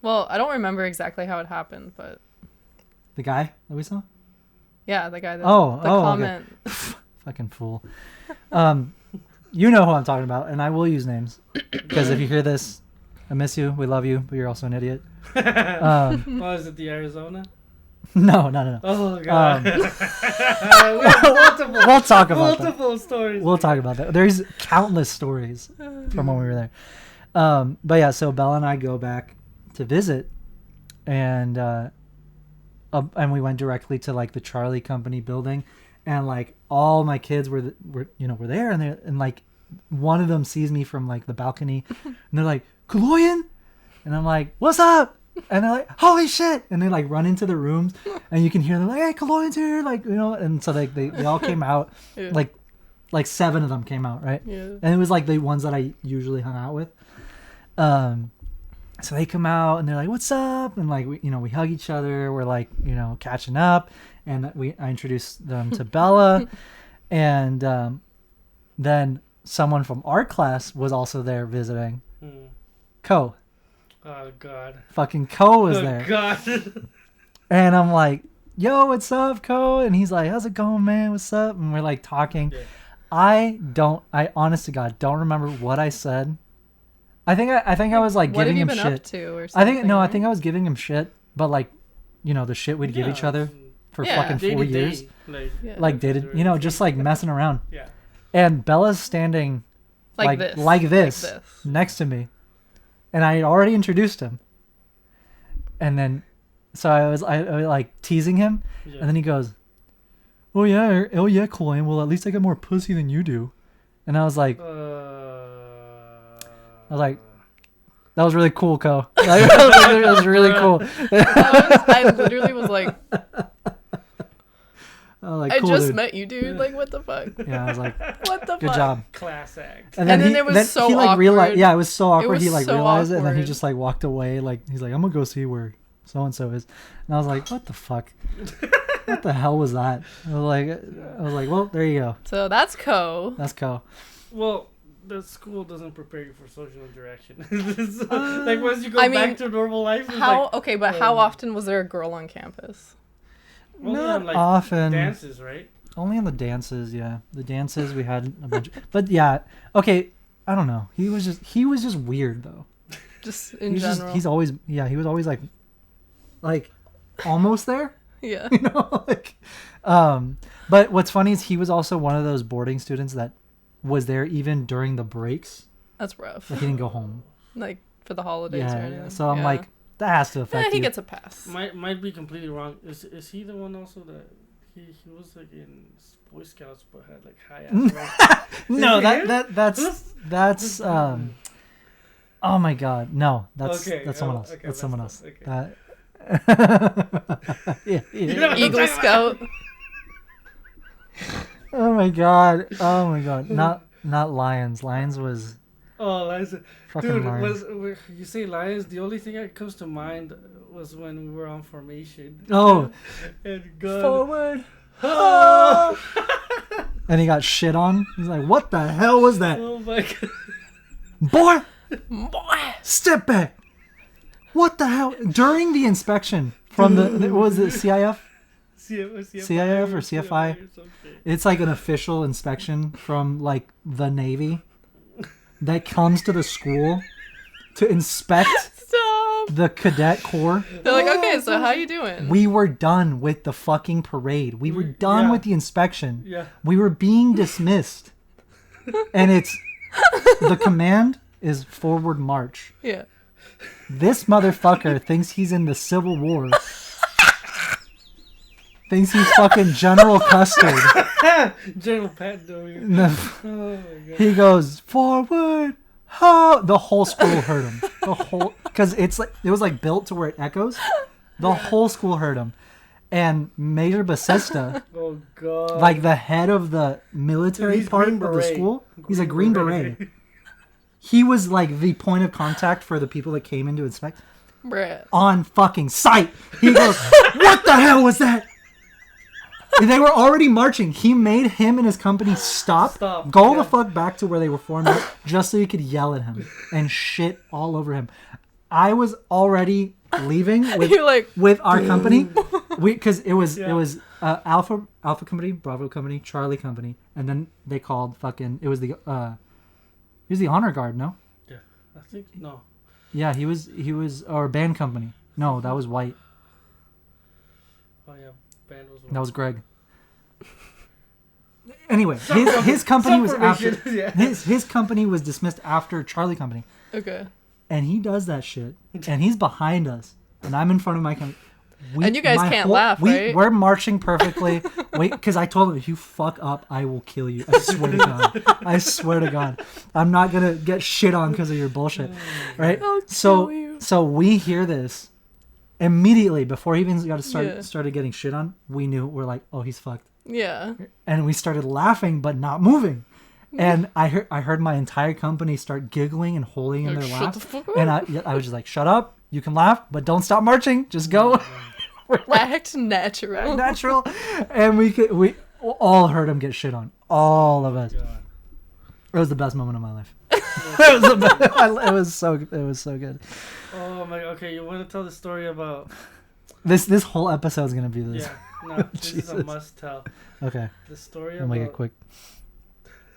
Well, I don't remember exactly how it happened, but the guy that we saw? Yeah, the guy that comment. Okay. Fucking fool. You know who I'm talking about, and I will use names because if you hear this, I miss you. We love you, but you're also an idiot. Was it the Arizona? No. Oh god. We'll talk about multiple stories. We'll talk about that. There's countless stories from when we were there. But yeah, so Bella and I go back to visit, and we went directly to like the Charlie Company building, and like all my kids were there, and like one of them sees me from like the balcony, and they're like, "Kaloyan," and I'm like, "What's up?" And they're like, holy shit! And they like run into the rooms, and you can hear them like, hey, Kaloyan's here, like, you know. And so they all came out, Yeah. like 7 of them came out, right? Yeah. And it was like the ones that I usually hung out with. So they come out and they're like, what's up? And like, we hug each other. We're like, catching up. And I introduced them to Bella. And then someone from our class was also there visiting. Ko. Oh, God. Fucking Ko was there. Oh, God. And I'm like, yo, what's up, Ko? And he's like, how's it going, man? What's up? And we're like talking. Yeah. I honest to God, don't remember what I said. I think I was like What giving have him you been shit. up to or I something? think I think I was giving him shit, but like, the shit we'd give each other for Yeah. fucking Day 4 to day, years. Yeah. Like dated, just like messing around. Yeah. And Bella's standing Like this. like this next to me, and I had already introduced him. And then, so I was like teasing him, Yeah. and then he goes, oh yeah, Kaloyan. Well, at least I got more pussy than you do. And I was like, that was really cool, Ko. That was really cool. I literally was like, I cool, just dude. met you, dude. Like, what the fuck? Yeah, I was like, What the good fuck? job. Class act. And then it was so he, like, awkward. realized, yeah, it was so awkward. was He like so realized it, and then he awkward. just like walked away. Like he's like, I'm gonna go see where so and so is. And I was like, what the fuck? What the hell was that? I was like, well, there you go. So that's Ko. That's Ko. Well, the school doesn't prepare you for social interaction. Like once you go back to normal life. It's How like, okay, but how often was there a girl on campus? only Not on, like, often. dances, right? Only on the dances, yeah. The dances we had a bunch. But yeah, okay. I don't know. He was just weird though. Just in general. He was always like almost there. Yeah. But what's funny is he was also one of those boarding students that was there even during the breaks. That's rough. Like he didn't go home. Like for the holidays or anything. So I'm Yeah. like, that has to affect he you. gets a pass. Might be completely wrong. Is he the one also that he was like in Boy Scouts but had like high ass? No, Is it him? that's oh my god, no, that's someone else. Okay, that's someone else. okay. Yeah. Eagle Scout. Oh my god. Not Lions. Lions was Oh, Lions. fucking Dude, Lions. you say Lions, the only thing that comes to mind was when we were on formation. Oh, And God. forward. Oh. And he got shit on. He's like, what the hell was that? Oh my God. Boy, Boy. step back. What the hell? During the inspection from what was it, CIF? CIF or CFI? It's like an official inspection from like the Navy that comes to the school to inspect Stop. the cadet corps. They're like, okay, so how you doing? We were done with the fucking parade. We were done Yeah. with the inspection. Yeah. We were being dismissed. And it's the command is forward march. Yeah. This motherfucker thinks he's in the Civil War. Thinks he's fucking General Custard. General Pat Dowie. No. Oh my God. He goes forward. Oh, the whole school heard him. The whole, because it was like built to where it echoes. The whole school heard him, and Major Basista, Oh God. like the head of the military He's part Green of the Beret. school, he's a Green Beret. He was like the point of contact for the people that came in to inspect Bruh. on fucking sight. He goes, "What the hell was that?" They were already marching. He made him and his company stop, go the fuck back to where they were formed up, just so he could yell at him and shit all over him. I was already leaving with, You're like, with our company, because it was Alpha Company, Bravo Company, Charlie Company, and then they called fucking it was the honor guard. No, Yeah. I think no. yeah, he was or band company. No, that was White. Oh yeah. Band was That was Greg. Anyway, his company was after Yeah. his company was dismissed after Charlie Company, okay. and he does that shit, and he's behind us, and I'm in front of my company. And you guys can't laugh, right? We're marching perfectly. Wait, because I told him, if you fuck up, I will kill you. I swear to God. I swear to God. I'm not gonna get shit on because of your bullshit, right? I'll kill you. So we hear this, Immediately before he even got to Yeah. started getting shit on, we knew. We're like, oh, he's fucked. Yeah. And we started laughing but not moving. And I heard my entire company start giggling and holding in Like, their shut laughs. the fuck up. And I was just like, shut up. You can laugh, but don't stop marching. Just go. We're like, Act natural. natural. And we all heard him get shit on. All of us. God. It was the best moment of my life. It was so good. Oh my. Okay, you want to tell the story about? This whole episode is gonna be this. Yeah. No, this is a Jesus. must tell. Okay. The story We'll about make it quick.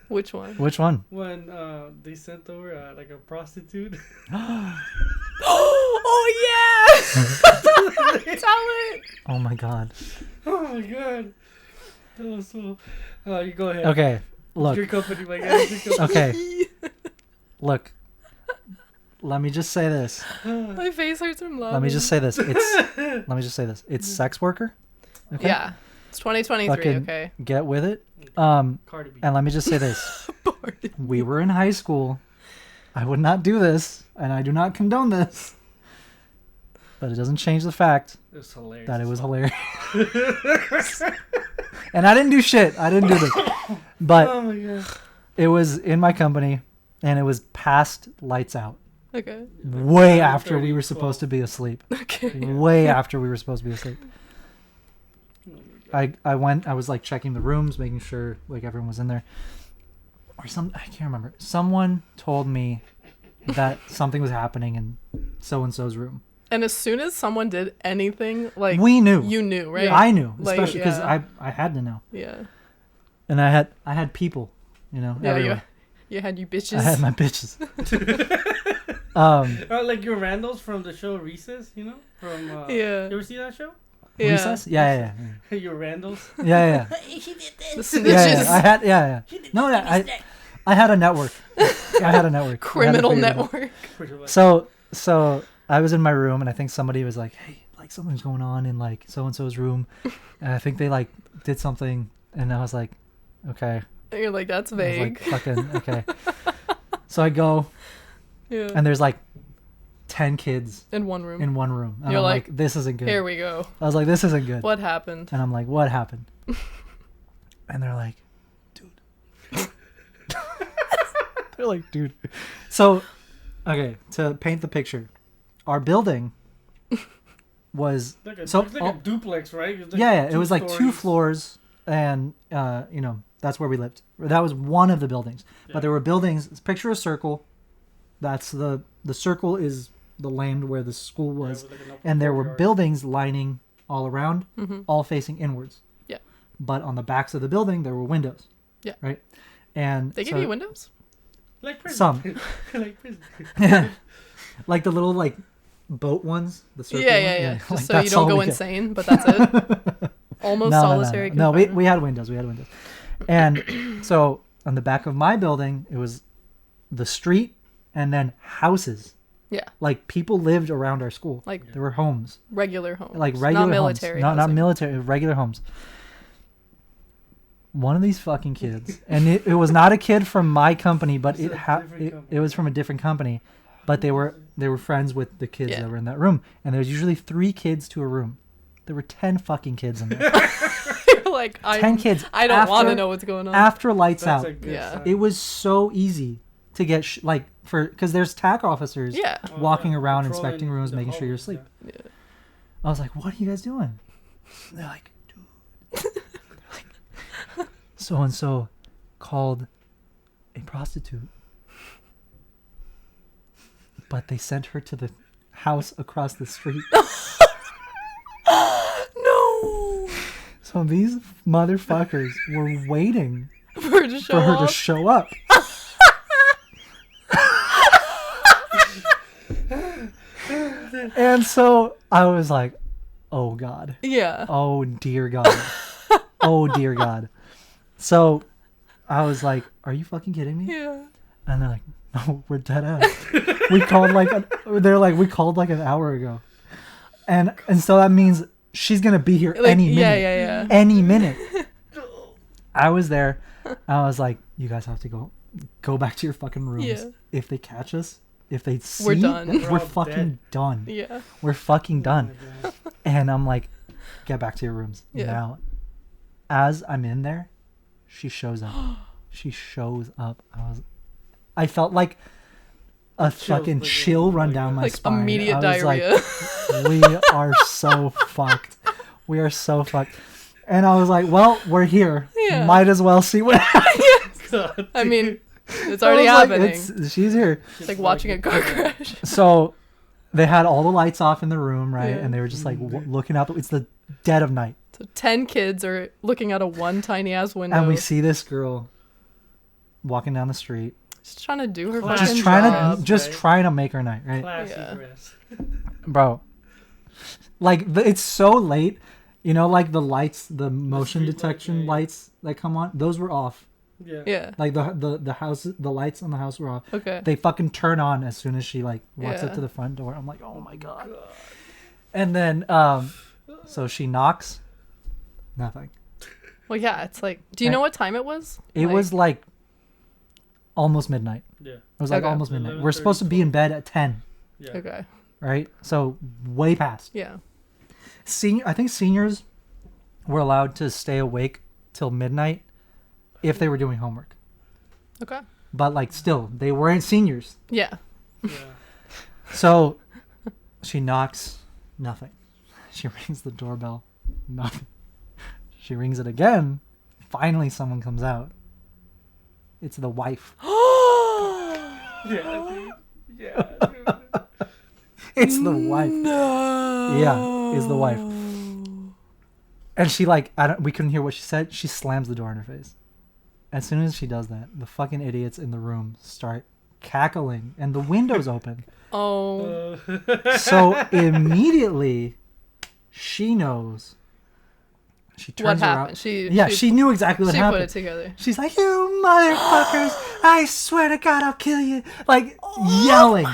Which one? Which one? when they sent over like a prostitute. Oh yeah! Tell it. Oh my god. Oh my god. That was so. You go ahead. Okay. Look. Your company, my guy. Your company. Okay. Look. Let me just say this. My face hurts from laughing. Let me just say this. It's sex worker. Okay. Yeah. It's 2023. Fucking Okay. get with it. Cardi B. And let me just say this. We were in high school. I would not do this, and I do not condone this. But it doesn't change the fact It was hilarious. that it was hilarious. And I didn't do shit. I didn't do this. But Oh my god. it was in my company, and it was past lights out. Okay. Way after 30, we were 12. supposed to be asleep. Okay. Way after we were supposed to be asleep. I was like checking the rooms, making sure like everyone was in there. Or I can't remember. Someone told me that something was happening in so-and-so's room. And as soon as someone did anything, like We knew. you knew, right? I knew, Like, especially because yeah. I had to know. Yeah. And I had people, Yeah. everywhere. You had you bitches. I had my bitches. Like your Randalls from the show Recess, you know? From Yeah. You ever see that show? Yeah. Recess? Yeah. Your Randalls. Yeah. The Yeah. snitches. I had, yeah. No, I had a network. I had a network. Criminal I had to figure it out. network. Pretty much. So I was in my room, and I think somebody was like, "Hey, like something's going on in like so and so's room," and I think they like did something, and I was like, "Okay." And you're like, that's I was vague. like, "Fucking okay." So I go, Yeah. and there's like 10 kids In one room. in one room, and You're I'm like, like, "This isn't good." Here we go. I was like, "This isn't good," What happened? and I'm like, "What happened?" And they're like, "Dude." They're like, "Dude." So, okay, to paint the picture, our building was Like a, so it's like a duplex, right? It's like yeah, it two was like 2 stories. floors, and that's where we lived. That was one of the buildings, but there were buildings. Picture a circle. That's the circle is the land where the school was, with like an open and there were courtyard. buildings lining all around, all facing inwards. Yeah. But on the backs of the building, there were windows. Yeah. Right. And They give you windows? Like prison. Some. Like prison. like the little like boat ones. The circle Yeah. one? Just Like, so you that's don't all go we get. insane, but that's it. Almost solitary No, we confinement. had windows. We had windows. And so on the back of my building, it was the street and then houses. Yeah. Like people lived around our school. Like there were homes. regular homes. Like regular not military homes. Not housing. military, regular homes. One of these fucking kids, and it was not a kid from my company, but It's a different company. it was from a different company, but they were friends with the kids Yeah. that were in that room, and there was usually 3 kids to a room. There were 10 fucking kids in there. You're like, 10 kids. I don't want to after- know what's going on. After lights That's out, a good Yeah. sign. it was so easy to get because there's TAC officers Yeah. Oh, walking yeah. around Patrolling inspecting rooms, the making sure you're homes, asleep. yeah. I was like, "What are you guys doing?" And they're like, "Dude." So and so called a prostitute, but they sent her to the house across the street. No. So these motherfuckers were waiting For her to show for her up. to show up. And so I was like, "Oh God. Yeah. Oh dear God. Oh dear God." So I was like, "Are you fucking kidding me?" Yeah. And they're like, "No, we're dead ass. We called like we called like an hour ago." And so that means she's gonna be here Like, any minute. yeah. Any minute. I was there. I was like, "You guys have to go back to your fucking rooms. Yeah. If they catch us, if they see, We're done. we're We're all fucking dead. done. Yeah. We're fucking done. Oh my God. And I'm like, get back to your rooms. Yeah. Now, as I'm in there, she shows up. She shows up. I felt like a fucking chill run down my Like spine. immediate I was diarrhea. like, we are so fucked. We are so fucked. And I was like, well, we're here. Yeah. Might as well see what happens. God, I mean, it's I already was like, happening. she's here. It's like watching a car crash. So they had all the lights off in the room, right? Yeah. And they were just like looking out. It's the dead of night. So 10 kids are looking out of one tiny ass window. And we see this girl walking down the street. Just trying to do her Classic fucking Just trying job. to just right? trying to make her night, right? Classic Yeah. dress. Bro. Like it's so late. You know, like the lights, the motion street detection lights, yeah. lights that come on, those were off. Yeah. Yeah. Like the house, the lights on the house were off. Okay. They fucking turn on as soon as she like walks up Yeah. to the front door. I'm like, oh my god. And then so she knocks. Nothing. Well, yeah, it's like, do you know what time it was? It was like almost midnight. Yeah. It was like Okay. almost midnight. 11:30, We're supposed to be in bed at 10, Yeah. Okay. right? So way past. Yeah. I think seniors were allowed to stay awake till midnight if they were doing homework. Okay. But like still, they weren't seniors. Yeah. Yeah. So she knocks, nothing. She rings the doorbell, nothing. She rings it again. Finally someone comes out. It's the wife. Yeah, dude. Yeah, dude. It's the wife. No. Yeah, is the wife. And she like, we couldn't hear what she said. She slams the door in her face. As soon as she does that, the fucking idiots in the room start cackling and the window's open. Oh. So immediately she knows. She turns What around. happened? She knew exactly what she happened. put it together. She's like, "You motherfuckers! I swear to God, I'll kill you!" Like yelling,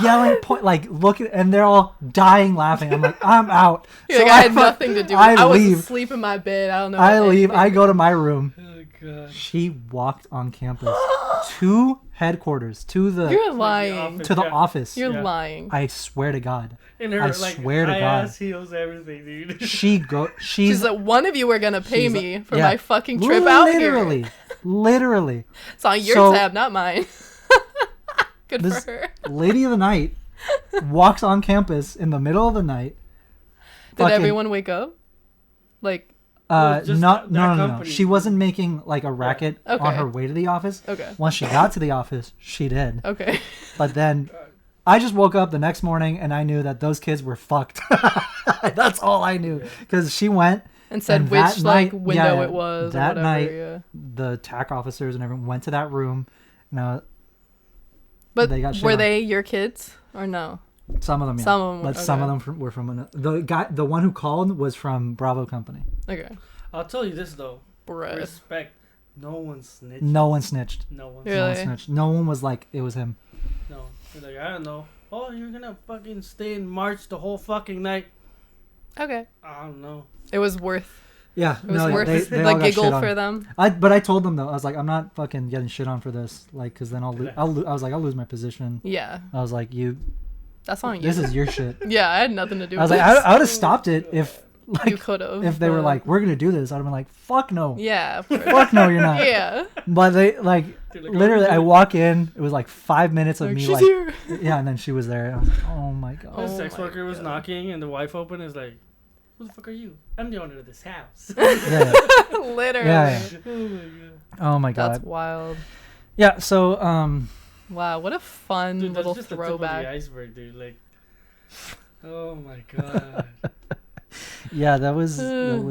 yelling, like looking, and they're all dying laughing. I'm like, I'm out. You're So like, I had nothing to do with it. I was leave. asleep in my bed. I don't know. I leave. anything. I go to my room. Oh, God. She walked on campus to headquarters, to the You're lying. to the office. You're Yeah. lying. I swear to God. In her, I like, swear to high God. ass heels, everything, dude. She's She's like, one of you are gonna pay she's me like- for yeah. my fucking trip out Literally, here. literally. It's on your So- tab, not mine. Good This for her. lady of the night walks on campus in the middle of the night. Did fucking- everyone wake up? Like, Well, just not that no. company. She wasn't making like a racket on Okay. her way to the office. okay, Once she got to the office, she did. okay. But then I just woke up the next morning and I knew that those kids were fucked. That's all I knew because she went. And said And which that like night- window yeah, it was. that or whatever, night- yeah. The TAC officers and everyone went to that room. Now But they got shit were on. they your kids or no? some of them, yeah. Some of them, but some of okay. them were from the one who called was from Bravo Company. Okay, I'll tell you this, though. bruh. Respect. No one snitched. No one snitched. No one. Yeah. No one Really? snitched. No one was like it was him. No. They're like, I don't know. Oh, you're gonna fucking stay in March the whole fucking night. Okay, I don't know. it was worth. Yeah, It was worth they the all got giggle shit on. for them. But I told them though, I was like, I'm not fucking getting shit on for this, like, because then I was like, I'll lose my position. Yeah, I was like, that's on you. this is your shit. Yeah, I had nothing to do I was with like, this. I would have stopped it if, You like, could have. if they were like, we're gonna do this. I'd have been like, fuck no, Yeah. of course. fuck no, you're not. Yeah. But they like, They're like, literally, "Oh, I walk in. It was like 5 minutes of Like, me she's like, here. yeah, and then she was there. I was like, oh my god. The Oh sex my worker was God. knocking, and the wife opened is like, "Who the fuck are you? I'm the owner of this house." Yeah. Literally. Yeah. Oh my god. Oh my That's god. wild. Yeah. So Wow, what a fun Dude, that's little just the tip of the throwback. iceberg, dude. Like, oh my god. yeah, that was something.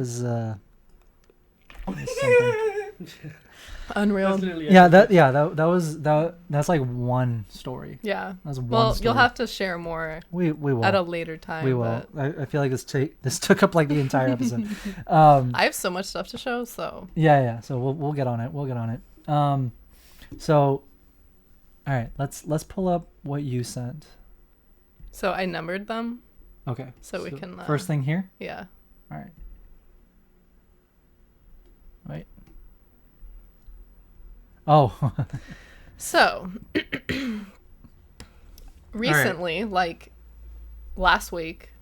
Unreal. That's literally Yeah, everything. that's like one story. Yeah. That's one Well, story. you'll have to share more we will at a later time. we will. But I feel like this took up like the entire episode. I have so much stuff to show, so Yeah. So we'll get on it. We'll get on it. So, all right. Let's pull up what you sent. I numbered them. Okay. So we can, first thing here. Yeah. All right. Wait. Oh. So recently, like last week,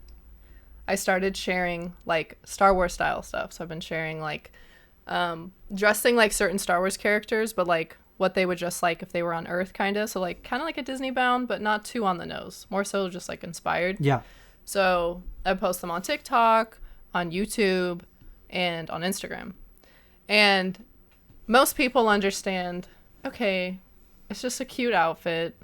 I started sharing like Star Wars style stuff. So I've been sharing like dressing like certain Star Wars characters, but like what they would dress like if they were on Earth, kind of. So like kind of like a Disney bound, but not too on the nose. More so just like inspired. Yeah. So I post them on TikTok, on YouTube, and on Instagram. And most people understand, okay, it's just a cute outfit.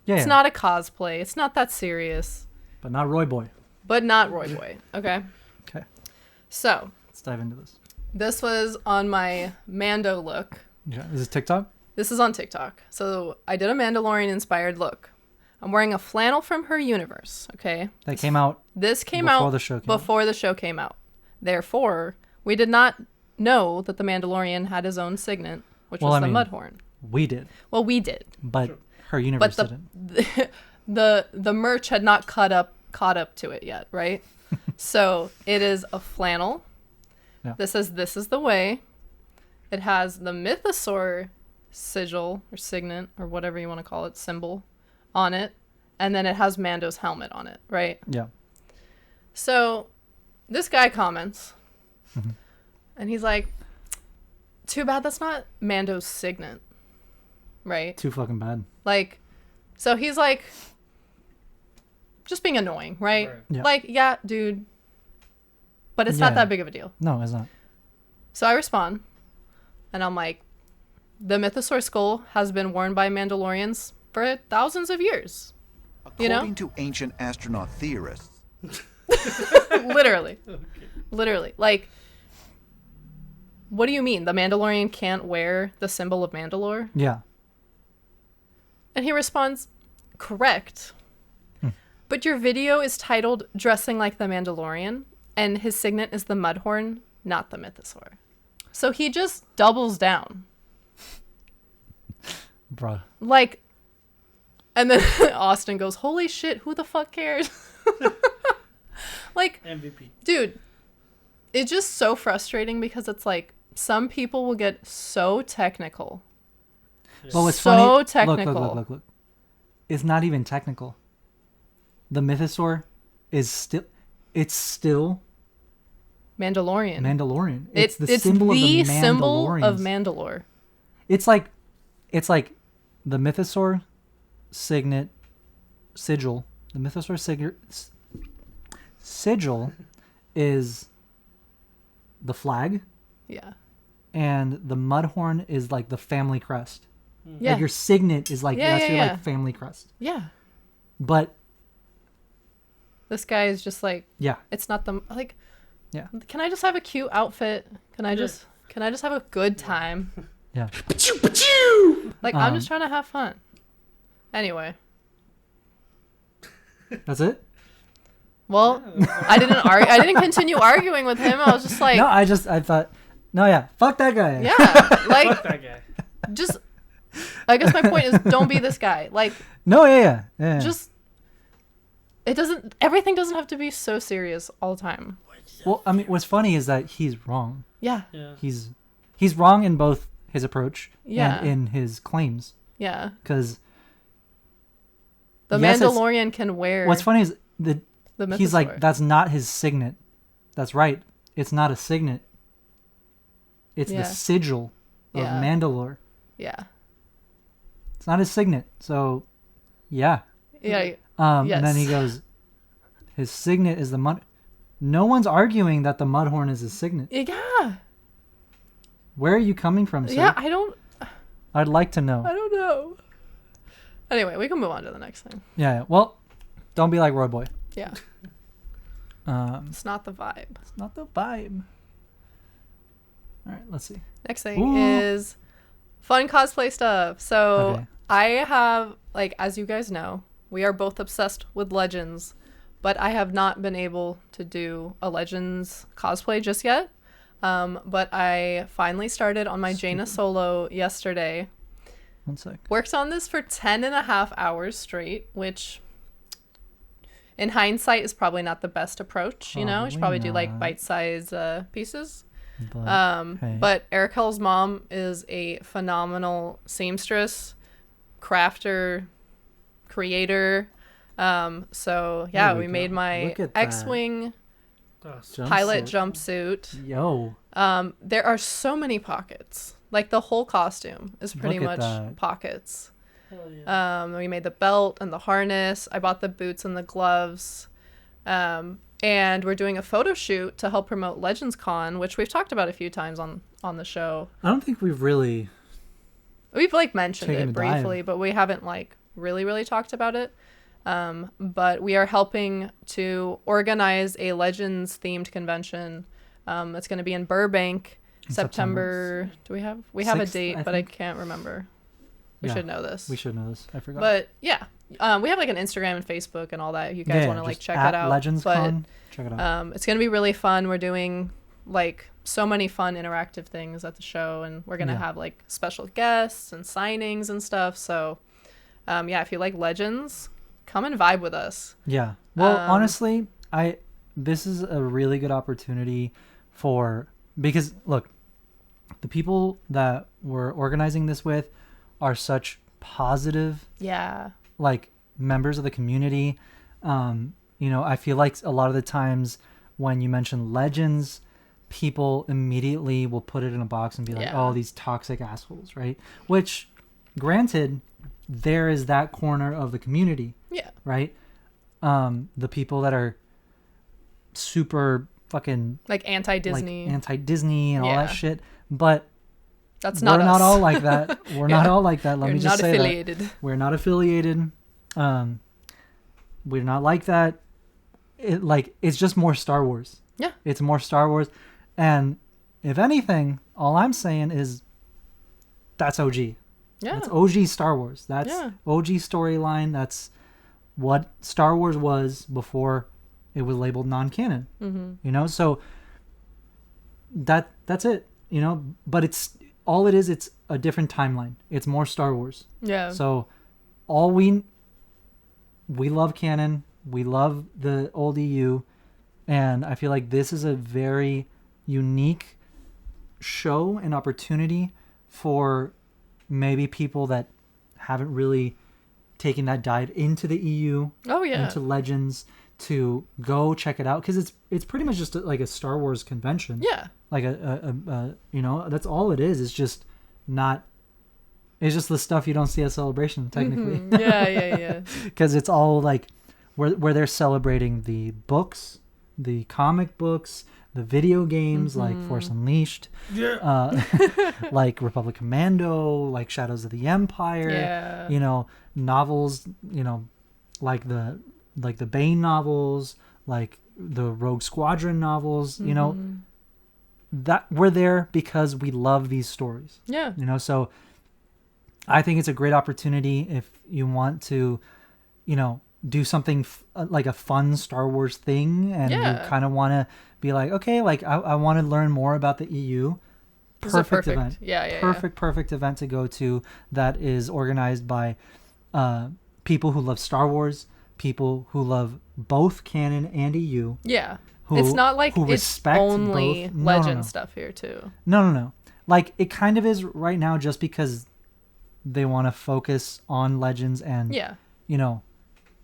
Yeah. It's not a cosplay. It's not that serious. But not Roy Boy. But not Roy Boy. Okay. Okay. So Let's dive into this. this was on my Mando look. Yeah. Is this TikTok? This is on TikTok. So I did a Mandalorian inspired look. I'm wearing a flannel from her universe. Okay. That came out. This came Before out the show came out. before the show came out. Therefore, we did not know that the Mandalorian had his own signet, which was the Mudhorn. We did. Well, we did. But her universe But didn't. the merch had not caught up to it yet, right? So it is a flannel. Yeah. This is the way. It has the mythosaur sigil or signet or whatever you want to call it, symbol on it, and then it has Mando's helmet on it, right? Yeah. So this guy comments, and he's like, "Too bad that's not Mando's signet." Right? Too fucking bad. Like, so he's like, just being annoying, right? Yeah. Like, yeah, dude. But it's not that big of a deal. No, it's not. So I respond, and I'm like, the mythosaur skull has been worn by Mandalorians for thousands of years. According to ancient astronaut theorists. Literally. Literally. Like, what do you mean? The Mandalorian can't wear the symbol of Mandalore? Yeah. And he responds, correct. But your video is titled Dressing Like the Mandalorian, and his signet is the Mudhorn, not the mythosaur. So he just doubles down. Bruh. Like, and then Austin goes, holy shit, who the fuck cares? Like, MVP. Dude, it's just so frustrating because it's like, some people will get so technical. But what's so funny, technical. Look. It's not even technical. The mythosaur is still Mandalorian. It's the symbol of the Mandalorians. Symbol of Mandalore. It's like the mythosaur sigil. The mythosaur sigil is the flag. Yeah. And the Mudhorn is like the family crest. Yeah. Like your signet is like that's your like family crest. Yeah. But this guy is just like, yeah, it's not the like. Yeah. Can I just have a cute outfit? Can I just have a good time? Yeah. Like, I'm just trying to have fun. Anyway. That's it? Well, I didn't continue arguing with him. I was just like, no, I thought, no, yeah, fuck that guy. Yeah, like, Fuck that guy. Just, I guess my point is, don't be this guy. Like, no, yeah. Just, everything doesn't have to be so serious all the time. Well, I mean, what's funny is that he's wrong. Yeah. He's wrong in both his approach and in his claims. Yeah. Because the Mandalorian can wear. What's funny is he's like, mythosaur. that's not his signet. That's right. It's not a signet. It's the sigil of Mandalore. Yeah. It's not his signet. So, yeah. Yeah. Yes. And then he goes, his signet is the mud. No one's arguing that the Mudhorn is his signet. Yeah. Where are you coming from, sir? Yeah, I'd like to know. I don't know. Anyway, we can move on to the next thing. Yeah. Well, don't be like Roy Boy. Yeah. It's not the vibe. It's not the vibe. All right, let's see. Next thing is fun cosplay stuff. So I have, like, as you guys know, we are both obsessed with Legends, but I have not been able to do a Legends cosplay just yet. But I finally started on my Jaina Solo yesterday. 1 sec. Worked on this for 10.5 hours straight, which in hindsight is probably not the best approach. You know, you should probably do like bite-sized pieces. But Arakel's mom is a phenomenal seamstress, crafter, creator. So yeah, we go. made my Look at X-Wing pilot jumpsuit. Yo. There are so many pockets. Like the whole costume is pretty Look at much that. pockets. Hell yeah. We made the belt and the harness. I bought the boots and the gloves. And we're doing a photo shoot to help promote Legends Con, which we've talked about a few times on the show. I don't think we've like mentioned taken it a briefly, dive. but we haven't like really talked about it. But we are helping to organize a Legends themed convention. It's going to be in Burbank, September. Do we have a 6th, date, I but I think. can't remember. We Yeah, should know this. We should know this. I forgot. But yeah, we have like an Instagram and Facebook and all that. If you guys want to like just check at it out. Legends but Con. Check it out. it's gonna be really fun. We're doing like so many fun interactive things at the show, and we're gonna have like special guests and signings and stuff. So yeah, if you like Legends, come and vibe with us. Yeah. Well, honestly, this is a really good opportunity because look, the people that we're organizing this with are such positive like members of the community. I feel like a lot of the times when you mention Legends, people immediately will put it in a box and be like, oh, these toxic assholes, right? Which, granted, there is that corner of the community, right? The people that are super fucking like anti-Disney and all that shit, but that's not we're us. not all like that. We're not all like that. Let You're me just not say affiliated. that we're not affiliated. We're not like that. It's just more Star Wars. Yeah, it's more Star Wars, and if anything, all I'm saying is that's OG. Yeah, that's OG Star Wars. That's OG storyline. That's what Star Wars was before it was labeled non-canon. Mm-hmm. So that's it. But it's all it is. It's a different timeline. It's more Star Wars. Yeah. So we love canon. We love the old EU, and I feel like this is a very unique show and opportunity for maybe people that haven't really taken that dive into the EU, into Legends, to go check it out, because it's pretty much just like a Star Wars convention. Yeah, like a that's all it is. It's just not. It's just the stuff you don't see at Celebration, technically. Mm-hmm. Yeah. Because it's all like where they're celebrating the books, the comic books, the video games like Force Unleashed, like Republic Commando, like Shadows of the Empire, novels, like the Bane novels, like the Rogue Squadron novels, that we're there because we love these stories. Yeah. So I think it's a great opportunity if you want to, do something like a fun Star Wars thing, and you kind of want to be like, okay, like I want to learn more about the EU. Perfect event. Perfect event to go to that is organized by people who love Star Wars, people who love both canon and EU. Yeah. It's not like it's only Legend stuff here too. No. Like it kind of is right now, just because they want to focus on Legends and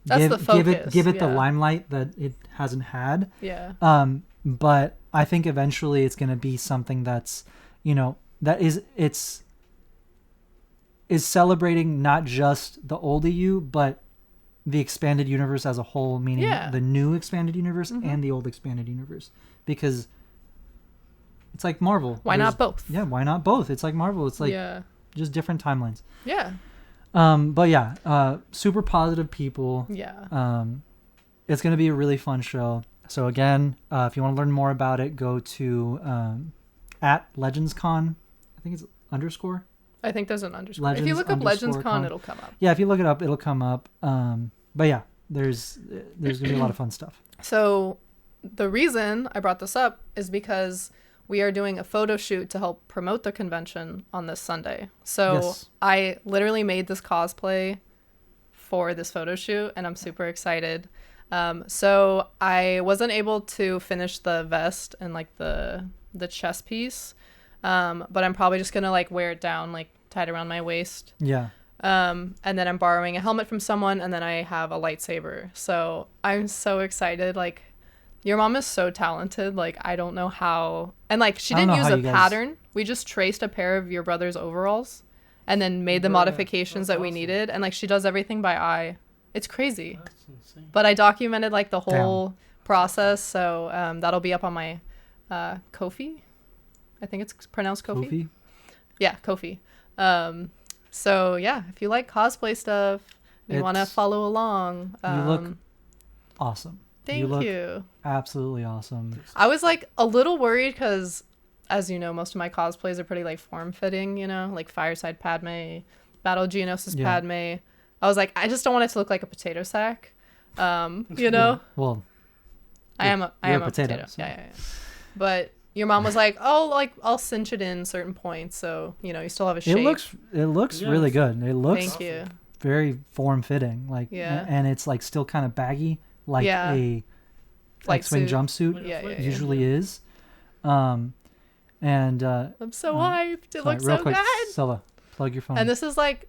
that's the focus. Give it the limelight that it hasn't had. Yeah. But I think eventually it's going to be something that's, that is celebrating not just the old EU, but the expanded universe as a whole, meaning the new expanded universe and the old expanded universe, because it's like Marvel. Why not both? Yeah, why not both? It's like Marvel. It's like just different timelines. Yeah. But yeah, super positive people. Yeah. It's going to be a really fun show. So again, if you want to learn more about it, go to at LegendsCon. I think it's _. I think there's an underscore. Legends if you look up LegendsCon, it'll come up. Yeah, if you look it up, it'll come up. But yeah, there's going to be a lot of fun stuff. So the reason I brought this up is because we are doing a photo shoot to help promote the convention on this Sunday. So I literally made this cosplay for this photo shoot, and I'm super excited. So I wasn't able to finish the vest and like the chest piece, but I'm probably just gonna like wear it down, like tied around my waist. Yeah. And then I'm borrowing a helmet from someone, and then I have a lightsaber. So I'm so excited. Like, your mom is so talented. Like, I don't know how. And like, she didn't use a pattern. We just traced a pair of your brother's overalls and then made the modifications that we needed. And like, she does everything by eye. It's crazy. That's insane. But I documented like the whole process. So that'll be up on my Ko-fi. I think it's pronounced Ko-fi. Ko-fi? Yeah, Ko-fi. So yeah, if you like cosplay stuff, you want to follow along. You look awesome. Thank you. Absolutely awesome. I was like a little worried because, as you know, most of my cosplays are pretty like form-fitting, you know, like Fireside Padme, Battle Geonosis Padme. I was like, I just don't want it to look like a potato sack, you know? Well, I am a potato. So. Yeah. But your mom was like, oh, like I'll cinch it in certain points, so you know you still have a shape. It looks really good. It looks Thank you. Very form-fitting, like and it's like still kind of baggy, like a X-wing jumpsuit usually is. And I'm so hyped. It looks real so quick, good. Stella, plug your phone. And this is like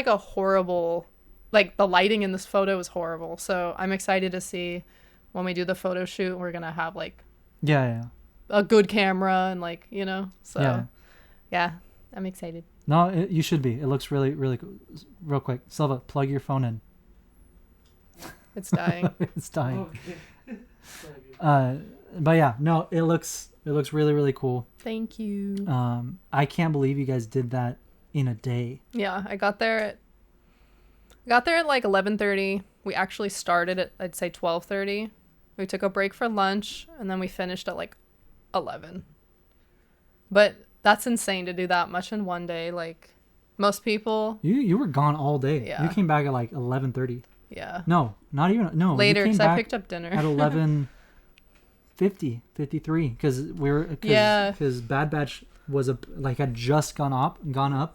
a horrible, like the lighting in this photo is horrible. So I'm excited to see when we do the photo shoot. We're gonna have like a good camera and like, you know, so yeah, I'm excited. No, you should be. It looks really, really cool. Real quick, Silva, plug your phone in. It's dying. It's dying. But yeah, no, it looks really, really cool. Thank you. I can't believe you guys did that in a day. Yeah, I got there at like 11:30. We actually started at, I'd say 12:30. We took a break for lunch and then we finished at like 11. But that's insane to do that much in one day. Like most people, you were gone all day. Yeah. You came back at like 11:30. Yeah. No, not even later because I picked up dinner at 11:53 because we were because Bad Batch was had just gone up.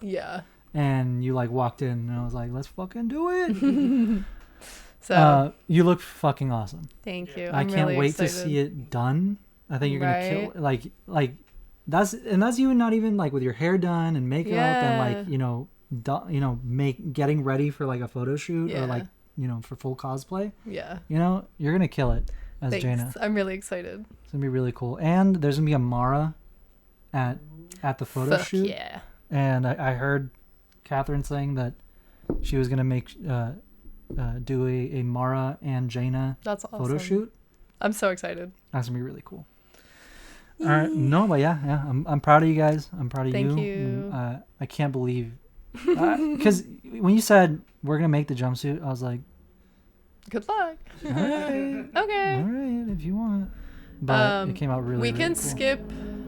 Yeah. And you like walked in and I was like, let's fucking do it. So you look fucking awesome. Thank you. I can't wait to see it done. I think you're gonna kill like that's you not even like with your hair done and makeup and like getting ready for like a photo shoot or like for full cosplay. Yeah. You're gonna kill it as Thanks. Jaina. I'm really excited. It's gonna be really cool. And there's gonna be a Mara at the photo shoot. Yeah. And I heard Catherine saying that she was gonna make do a Mara and Jaina photo shoot. I'm so excited. That's gonna be really cool. All right, no, but I'm proud of you guys. I'm proud of you. Thank you. I can't believe because when you said we're gonna make the jumpsuit, I was like, good luck. All right, okay. All right, if you want. But it came out really. We really can cool. skip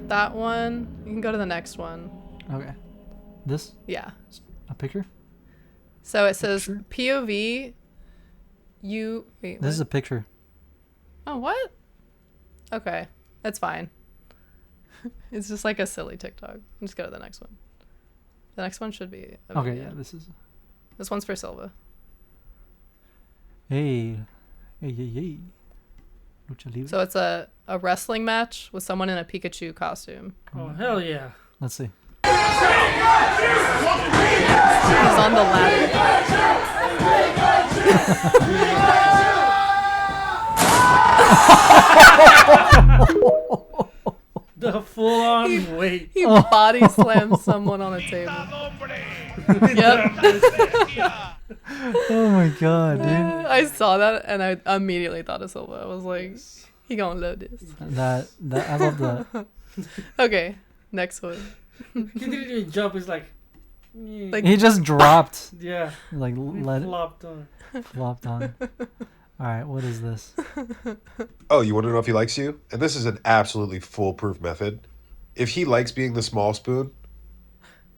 that one. You can go to the next one. Okay. This? Yeah. A picture? So it says POV. Wait, this is a picture. Oh, what? Okay, that's fine. It's just like a silly TikTok. Let's go to the next one. The next one should be okay. Yeah, this one's for Silva. Hey. So it's a wrestling match with someone in a Pikachu costume. Oh hell yeah! Let's see. He's on the ladder. The full-on weight. He body slammed someone on a table. Yep. Oh my god, dude! I saw that and I immediately thought of Silva. I was like, he gonna love this. That I love that. Okay, next one. He didn't even jump. He's like he just dropped. Yeah. Like let it flopped on. All right, what is this? Oh, you want to know if he likes you? And this is an absolutely foolproof method. If he likes being the small spoon,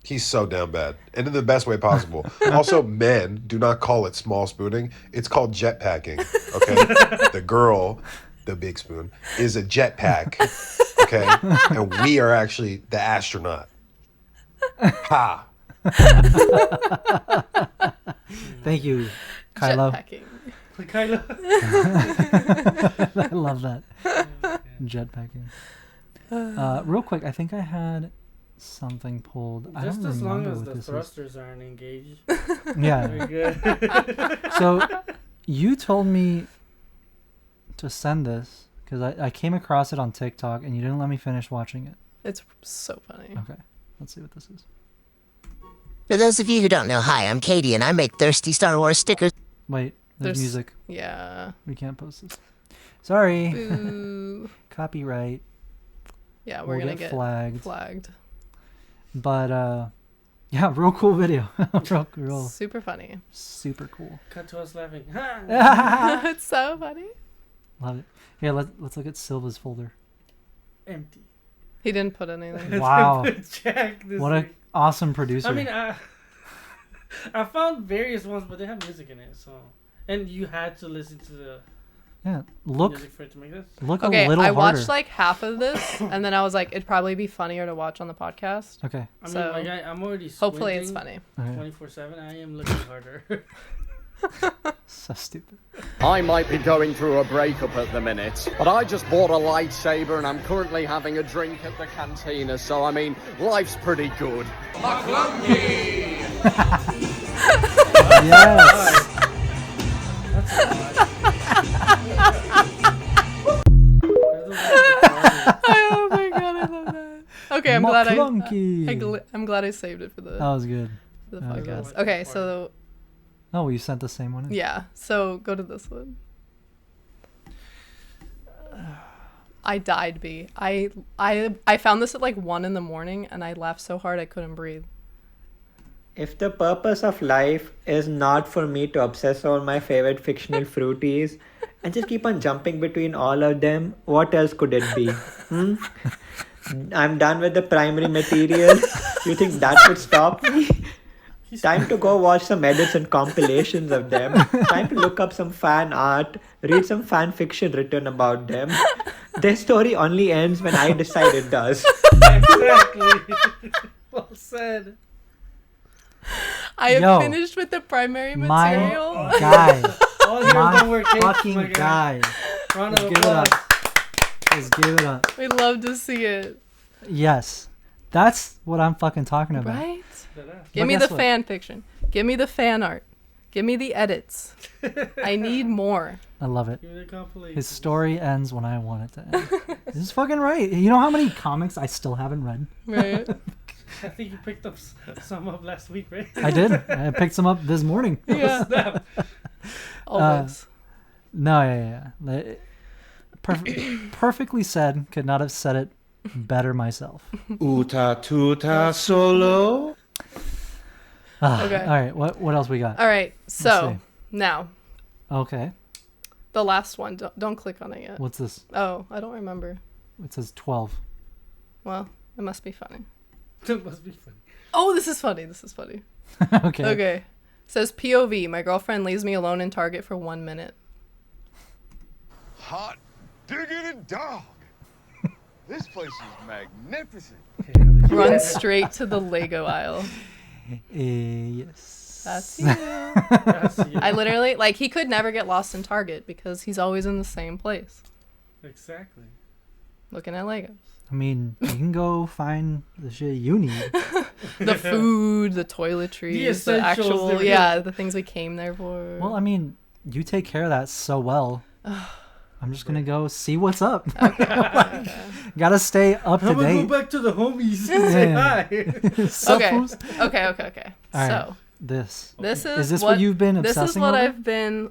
he's so down bad. And in the best way possible. Also, men do not call it small spooning. It's called jetpacking. Okay? The girl, the big spoon, is a jetpack. Okay? And we are actually the astronaut. Ha! Thank you, Kylo. Jetpacking. Kylo. I love that. Jetpacking. Real quick, I think I had Something pulled. I Just don't as long remember as what the this thrusters aren't engaged. Yeah. Very good. So, you told me to send this because I came across it on TikTok and you didn't let me finish watching it. It's so funny. Okay, let's see what this is. For those of you who don't know, hi, I'm Katie, and I make thirsty Star Wars stickers. Wait, there's music. Yeah. We can't post this. Sorry. Boo. Copyright. Yeah, we're gonna get flagged. But yeah, real cool video. real super funny. Super cool. Cut to us laughing. It's so funny. Love it. Here, let's look at Silva's folder. Empty. He didn't put anything. Wow. What an awesome producer. I mean, I found various ones, but they have music in it, so and you had to listen to the music for it to make this. Look a little harder. I watched like half of this, and then I was like, it'd probably be funnier to watch on the podcast. Okay. I mean, like I'm already hopefully it's funny. 24/7. I am looking harder. So stupid. I might be going through a breakup at the minute, but I just bought a lightsaber and I'm currently having a drink at the cantina, so I mean, life's pretty good. McClunky! Yes! Oh my god, I love that. Okay, I'm glad I saved it for the. That was good. For the podcast. Okay, so. Oh, you sent the same one in? Yeah. So go to this one. I died, B. I found this at like 1 a.m. and I laughed so hard I couldn't breathe. If the purpose of life is not for me to obsess over my favorite fictional fruities and just keep on jumping between all of them, what else could it be? I'm done with the primary material. You think that would stop me? Time to go watch some edits and compilations of them. Time to look up some fan art, read some fan fiction written about them. Their story only ends when I decide it does. Exactly. Well said. I have finished with the primary material. My guy. My fucking guy. Round of Let's give it up. Let's give it up. We'd love to see it. Yes. That's what I'm fucking talking about. Right? Give me the fan fiction. Give me the fan art. Give me the edits. I need more. I love it. His story ends when I want it to end. This is fucking right. You know how many comics I still haven't read? Right. I think you picked up some up last week, right? I did. I picked some up this morning. Yeah. Always. No, yeah. Perfectly said. Could not have said it better myself. Uta tuta solo. Okay. All right. What else we got? All right. So now. Okay. The last one. Don't click on it yet. What's this? Oh, I don't remember. It says 12. Well, it must be funny. It must be funny. Oh, this is funny. Okay. Okay. It says POV. My girlfriend leaves me alone in Target for 1 minute. Hot diggity dog. This place is magnificent. Run straight to the Lego aisle. Yes. That's you. I literally, like, he could never get lost in Target because he's always in the same place. Exactly. Looking at Legos. I mean, you can go find the shit you need. The food, the toiletries, the actual, the things we came there for. Well, I mean, you take care of that so well. I'm just gonna go see what's up. Okay. Gotta stay up to date. I'm gonna go back to the homies and say hi. Okay. All so right. This is this what you've been obsessing over? This is what I've been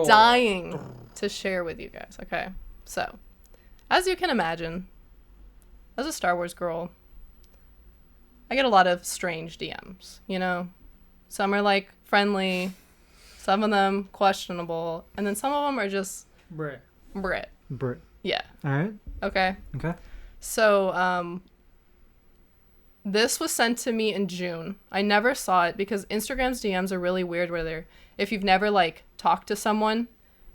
dying to share with you guys. Okay, so as you can imagine, as a Star Wars girl, I get a lot of strange DMs. You know, some are like friendly, some of them questionable, and then some of them are just Brit. Yeah. All right. Okay. So, this was sent to me in June. I never saw it because Instagram's DMs are really weird where if you've never, like, talked to someone,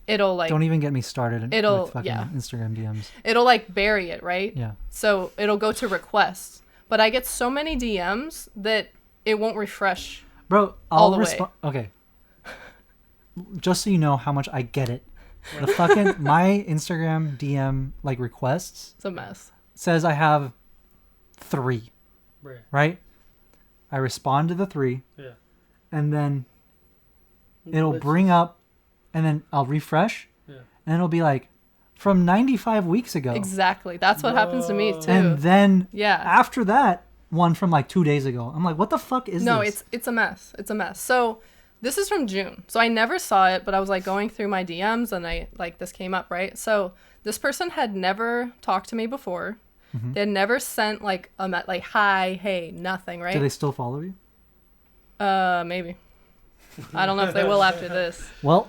it'll, like... Don't even get me started with fucking Instagram DMs. It'll, like, bury it, right? Yeah. So, it'll go to requests. But I get so many DMs that it won't refresh. Bro, I'll respond... Okay. Just so you know how much I get it. The fucking... my Instagram DM, like, requests... It's a mess. Says I have 3. Right. I respond to the 3. Yeah. And then it'll bring up, and then I'll refresh. Yeah. And it'll be like, from 95 weeks ago. Exactly. That's what happens to me too. And then yeah, after that, one from like 2 days ago. I'm like, what the fuck is this? No, it's a mess. It's a mess. So this is from June. So I never saw it, but I was like going through my DMs and this came up, right? So this person had never talked to me before. Mm-hmm. They had never sent like hi, hey, nothing, right? Do they still follow you? Maybe. I don't know if they will after this. Well,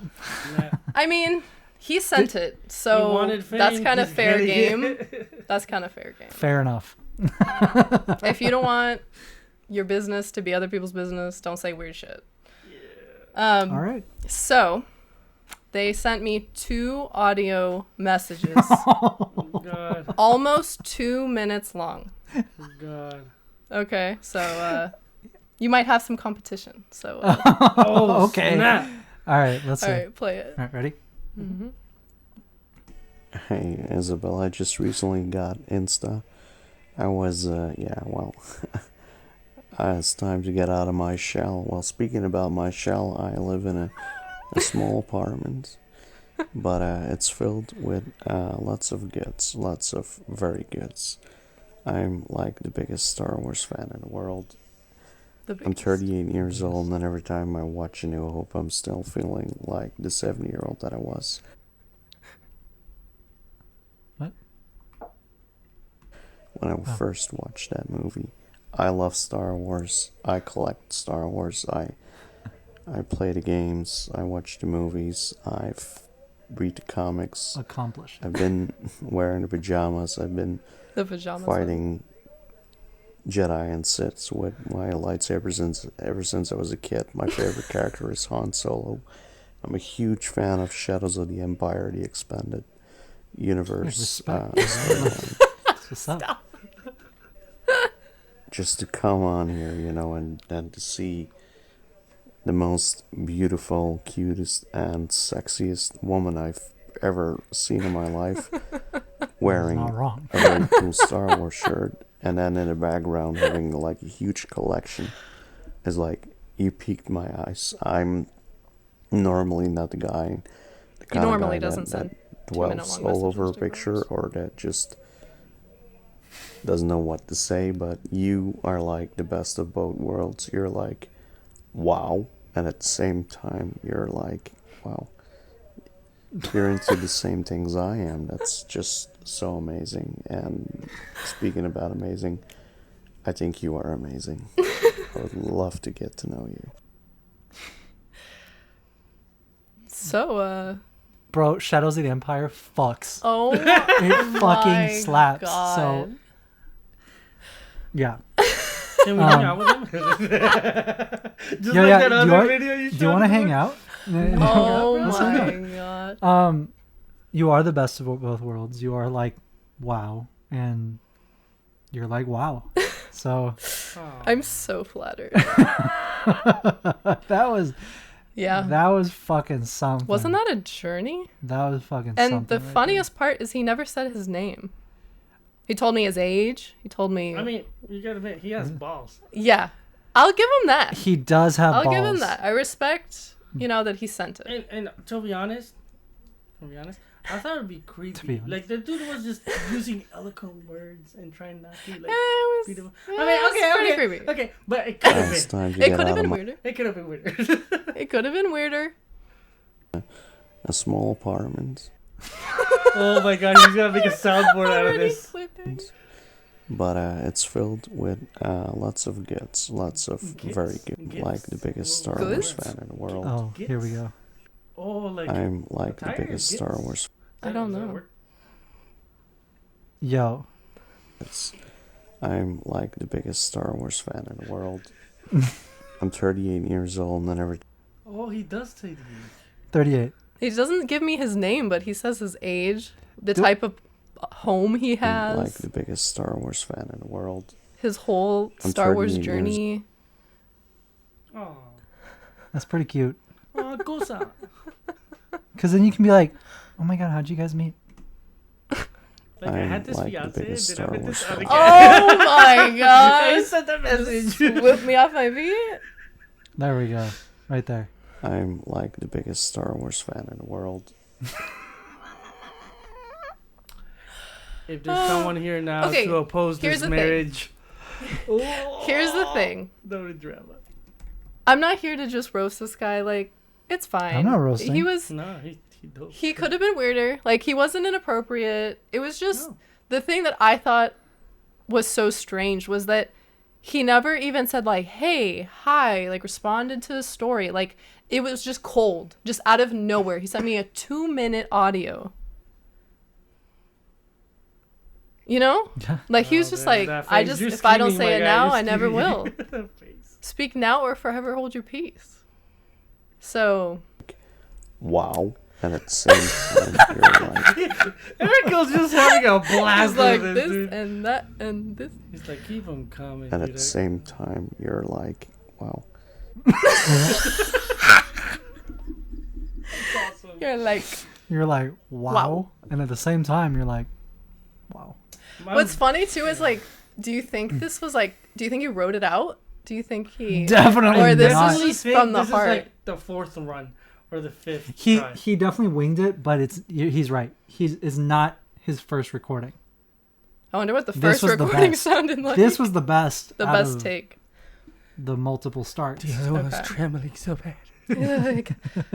I mean, he sent it, so that's kind of fair game. That's kind of fair game. Fair enough. If you don't want your business to be other people's business, don't say weird shit. Yeah. All right. So, they sent me 2 audio messages. God. Almost 2 minutes long. God. Okay, so you might have some competition. So. Okay. Snap. All right, let's see. All right, play it. All right, ready? Mm-hmm. Hey, Isabella, I just recently got Insta. I was, it's time to get out of my shell. Well, speaking about my shell, I live in a small apartment, but it's filled with lots of goods, lots of very goods. I'm like the biggest Star Wars fan in the world. I'm 38 years old, and every time I watch A New Hope, I'm still feeling like the 70-year-old that I was. What? When I first watched that movie. I love Star Wars. I collect Star Wars. I play the games. I watch the movies. I've read the comics. Accomplished. I've been wearing the pajamas. I've been fighting Jedi and Siths with my lightsabers ever since I was a kid. My favorite character is Han Solo. I'm a huge fan of Shadows of the Empire, the expanded universe. What's up? Just to come on here, and to see the most beautiful, cutest, and sexiest woman I've ever seen in my life wearing a very cool Star Wars shirt, and then in the background having like a huge collection is like, you piqued my eyes. I'm normally not the guy, the kind of guy that dwells all over a picture or that just doesn't know what to say, but you are like the best of both worlds. You're like, wow, and at the same time you're like, wow, you're into the same things I am. That's just so amazing. And speaking about amazing, I think you are amazing. I would love to get to know you. So bro, Shadows of the Empire fucks. Oh, it fucking slaps. God. So yeah. Can we hang out with him? Just like that other video you showed. Do you want to hang out? Oh my God. You are the best of both worlds. You are like, wow, and you're like, wow. So I'm so flattered. That was fucking something. Wasn't that a journey? That was fucking and something. And the funniest part is he never said his name. He told me his age. He told me... I mean, you gotta admit, he has balls. Yeah. I'll give him that. He does have balls. I'll give him that. I respect, that he sent it. And to be honest, I thought it'd be creepy. Like, the dude was just using eloquent words and trying not to, like... pretty creepy. Okay, but it could have been. It could have been weirder. It could have been weirder. It could have been weirder. A small apartment. Oh my God, he's gonna make a soundboard out of this. Flipping. But it's filled with lots of goods, lots of very good, like the biggest Star Wars fan in the world. Oh, here we go. Oh, like I'm like the biggest Star Wars. I don't know. Yo. I'm like the biggest Star Wars fan in the world. I'm 38 years old and every. Oh, he does say the age. 38. He doesn't give me his name, but he says his age, the type of home he has. I'm like the biggest Star Wars fan in the world. His whole Star Wars journey. Oh, that's pretty cute. Oh, Gosa. Because then you can be like, oh my God, how'd you guys meet? Like, I had this like fiance, the biggest then I Star met Wars this fan. other Oh guy. my gosh. I sent that message. Whip me off my feet. There we go. Right there. I'm like the biggest Star Wars fan in the world. If there's someone here now Okay, to oppose here's this the thing. marriage. Here's the thing. No drama. I'm not here to just roast this guy. Like, it's fine. I'm not roasting. He was. No, he don't. He could have been weirder. Like, he wasn't inappropriate. It was just the thing that I thought was so strange was that he never even said like, "Hey, hi," like responded to the story. Like, it was just cold, just out of nowhere. He sent me a 2-minute audio. You know? Yeah. Like, he was just like, I just, if I don't say it now, I never will. Speak now or forever hold your peace. So. Wow. And at the same time, you're like... Arakel's just having a blast. He's like with this dude. and that and this. He's like, keep them coming. And at the same time, you're like, wow. You're like... You're like, wow. And at the same time, you're like, wow. What's funny too is like, do you think this was like? Do you think he wrote it out? Do you think he Definitely or this not. is just from the this heart? Is like the fourth run or the fifth. He try. he definitely winged it, but he's right. It's not his first recording. I wonder what the This first was the recording best. sounded like. This was the best. The out best of take. The multiple starts. The other one was trembling so bad. Like,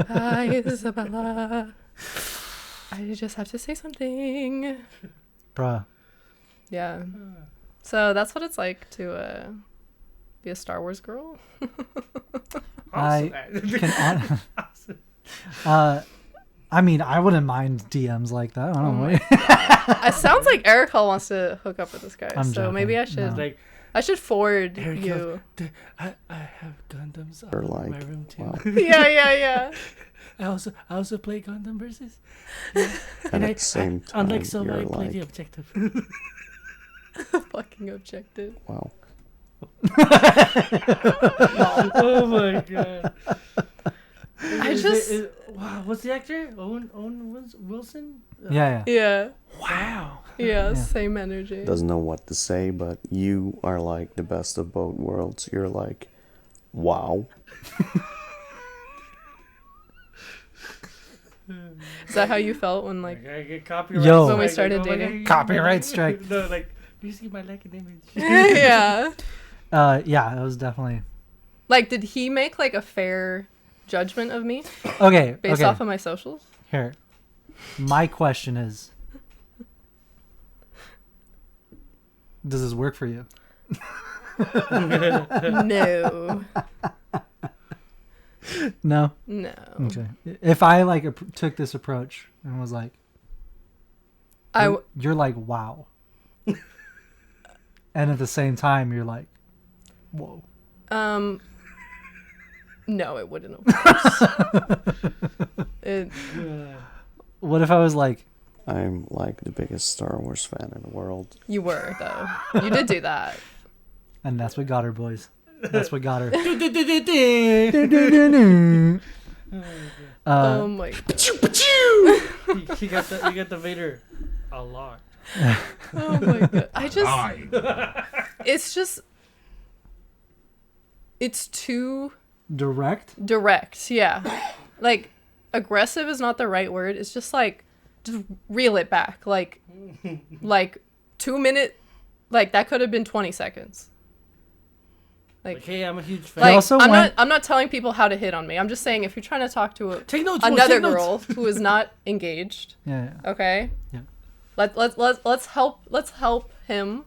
hi, Isabella. I just have to say something. Bruh. Yeah. So that's what it's like to be a Star Wars girl. I I mean, I wouldn't mind DMs like that. I don't know. It sounds like Arakel wants to hook up with this guy, I'm so joking. maybe I should. No. I should forward Arakel, you. I have Gundams Or in like, my room too. wow. Yeah. I also play Gundam versus. And at the same time, unlike Silva, I you're play the like, objective. Fucking objective. wow. Oh my god. Wow, what's the actor? Owen Wilson? Yeah. Wow. Yeah, same energy. Doesn't know what to say, but you are like the best of both worlds. You're like, wow. Is that how you felt when like I get copyright Yo. when we strike, started like, oh my dating? God, Copyright strike. No, like, you see my like an image. Yeah. Yeah, it was definitely Like, did he make like a fair judgment of me? okay. Based off of my socials? Here, my question is, does this work for you? No. No. No. Okay. If I like took this approach and was like, you're like, wow, and at the same time you're like, whoa. No, it wouldn't. Of course. What if I was like, I'm like the biggest Star Wars fan in the world. You were though. You did do that. and that's what got her, boys. That's what got her. Oh my god. You got the Vader a lot. Oh my god. I just it's too direct, yeah. Like aggressive is not the right word. It's just like just reel it back. Like 2 minute, like that could have been 20 seconds. Like, hey, I'm a huge fan. Like, I'm not telling people how to hit on me. I'm just saying if you're trying to talk to another girl who is not engaged, yeah. Okay. Yeah. Let's help him,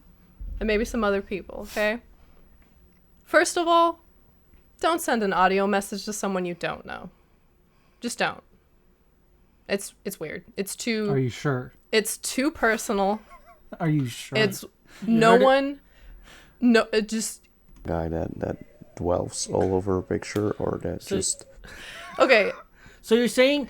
and maybe some other people. Okay. First of all, don't send an audio message to someone you don't know. Just don't. It's weird. It's too. Are you sure? It's too personal. Are you sure? It's no one. No, it just. Guy that dwells all over a picture, or that just. Okay. So you're saying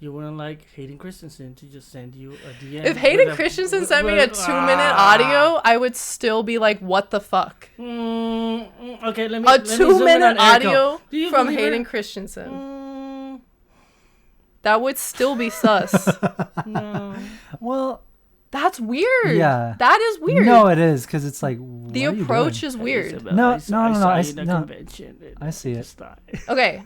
you wouldn't like Hayden Christensen to just send you a DM? If Hayden Christensen sent me a 2-minute audio, I would still be like, "What the fuck?" Okay, let me. A 2-minute audio from from Hayden Christensen. that would still be sus. No. Well, that's weird. Yeah. That is weird. No, it is because it's like the approach is weird. No. I see it. Okay.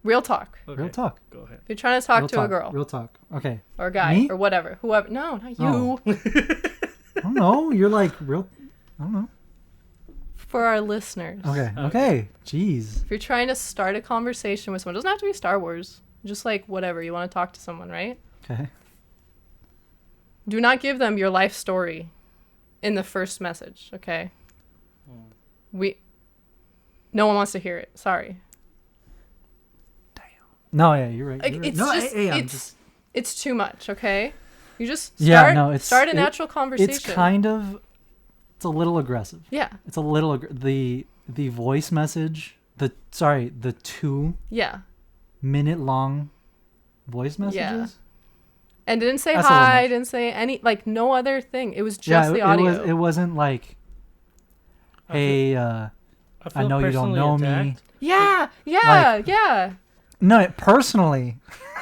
Real talk. Okay. Real talk. Go ahead. You're trying to talk Real to talk. a girl. Real talk. Okay. Or a guy. Me? Or whatever. Whoever. No, not you. Oh. I don't know. You're like real. I don't know. For our listeners. Okay. Jeez. If you're trying to start a conversation with someone, it doesn't have to be Star Wars. Just like whatever. You want to talk to someone, right? Okay. Do not give them your life story in the first message, okay? No one wants to hear it. Sorry. No, yeah, you're right. Like, You're right. it's No, just, it's too much, okay? You just start a natural conversation. It's kind of, it's a little aggressive. Yeah. It's a little, the voice message, the 2-minute long voice messages. Yeah. And didn't say That's hi, didn't say any, like, no other thing. It was just the audio. It wasn't like, hey, I know you don't know me. Yeah. No, personally.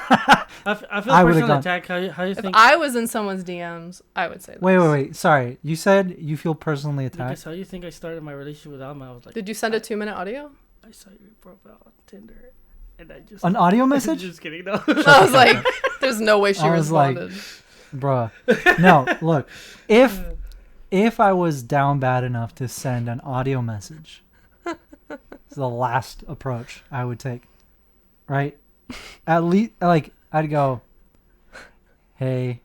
I feel personally attacked. How you think? If I was in someone's DMs, I would say this. Wait. Sorry. You said you feel personally attacked? Because how you think I started my relationship with Alma? I was like, did you send a 2-minute audio? I saw your profile on Tinder. And I just... An audio message? Just kidding, no. I was like, there's no way she responded. Like, bruh. No, look. If I was down bad enough to send an audio message, it's the last approach I would take. Right? At least, like, I'd go, hey.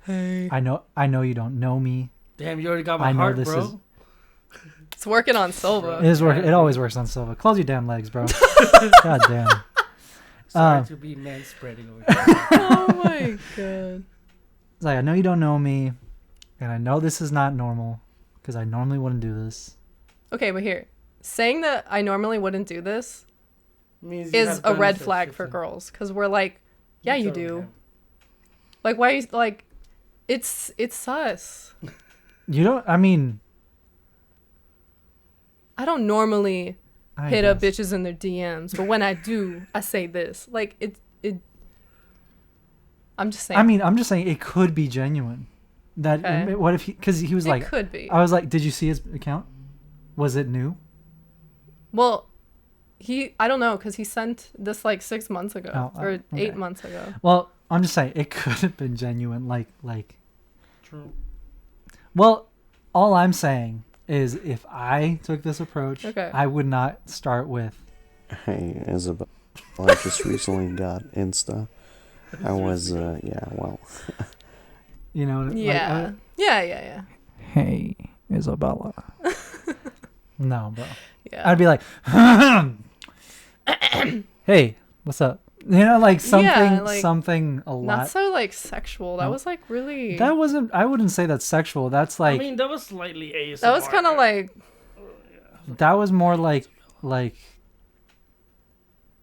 I know you don't know me. Damn, you already got my heart, bro. It's working on Silva. It is working. It always works on Silva. Close your damn legs, bro. God damn. Sorry to be man-spreading over here. Oh my god. It's like, I know you don't know me, and I know this is not normal, because I normally wouldn't do this. Okay, but here, saying that I normally wouldn't do this means is a red flag for girls, because we're like, yeah, you do. Like, why? Like, it's sus. You don't. I mean, I don't normally hit up bitches in their DMs, but when I do, I say this. Like, it. I'm just saying. I mean, I'm just saying it could be genuine. That what if because he was like, it could be. I was like, did you see his account? Was it new? Well, I don't know, because he sent this like 6 months ago or 8 months ago. Well, I'm just saying it could have been genuine. Like. True. Well, all I'm saying is if I took this approach, I would not start with, hey, Isabella, I just recently got Insta. I was, well. You know? Yeah. Yeah. Hey, Isabella. No, bro. Yeah. I'd be like, hey, what's up? You know, like something a lot. Not so like sexual. That was like really. That wasn't. I wouldn't say that's sexual. That's like. I mean, that was slightly ASMR. That was kind of like. That was more like.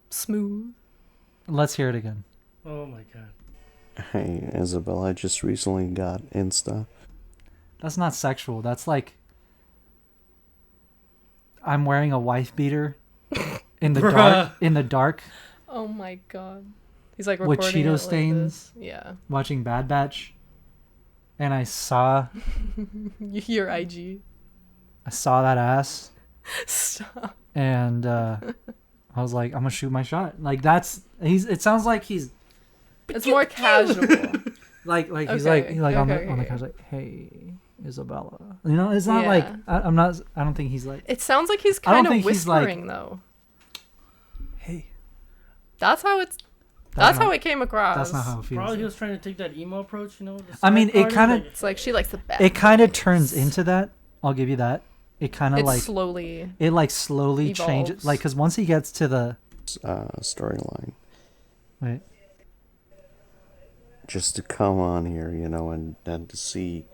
Smooth. Let's hear it again. Oh my god. Hey, Isabella, I just recently got Insta. That's not sexual. That's like. I'm wearing a wife beater in the dark. In the dark. Oh my god. He's like with recording Cheeto it stains. Like yeah. Watching Bad Batch. And I saw. Your IG. I saw that ass. Stop. And I was like, I'm gonna shoot my shot. Like it sounds like he's. It's more casual. like he's like on the couch like, hey, Isabella. You know, it's not like I don't think he's like. It sounds like he's kind of whispering though. Hey. That's how it came across. That's not how it feels. Probably he was trying to take that emo approach, you know. I mean, it kind of. It's like she likes the bad. It kind of turns into that. I'll give you that. It kind of like slowly. It like slowly changes, like because once he gets to the storyline. Right. Just to come on here, you know, and to see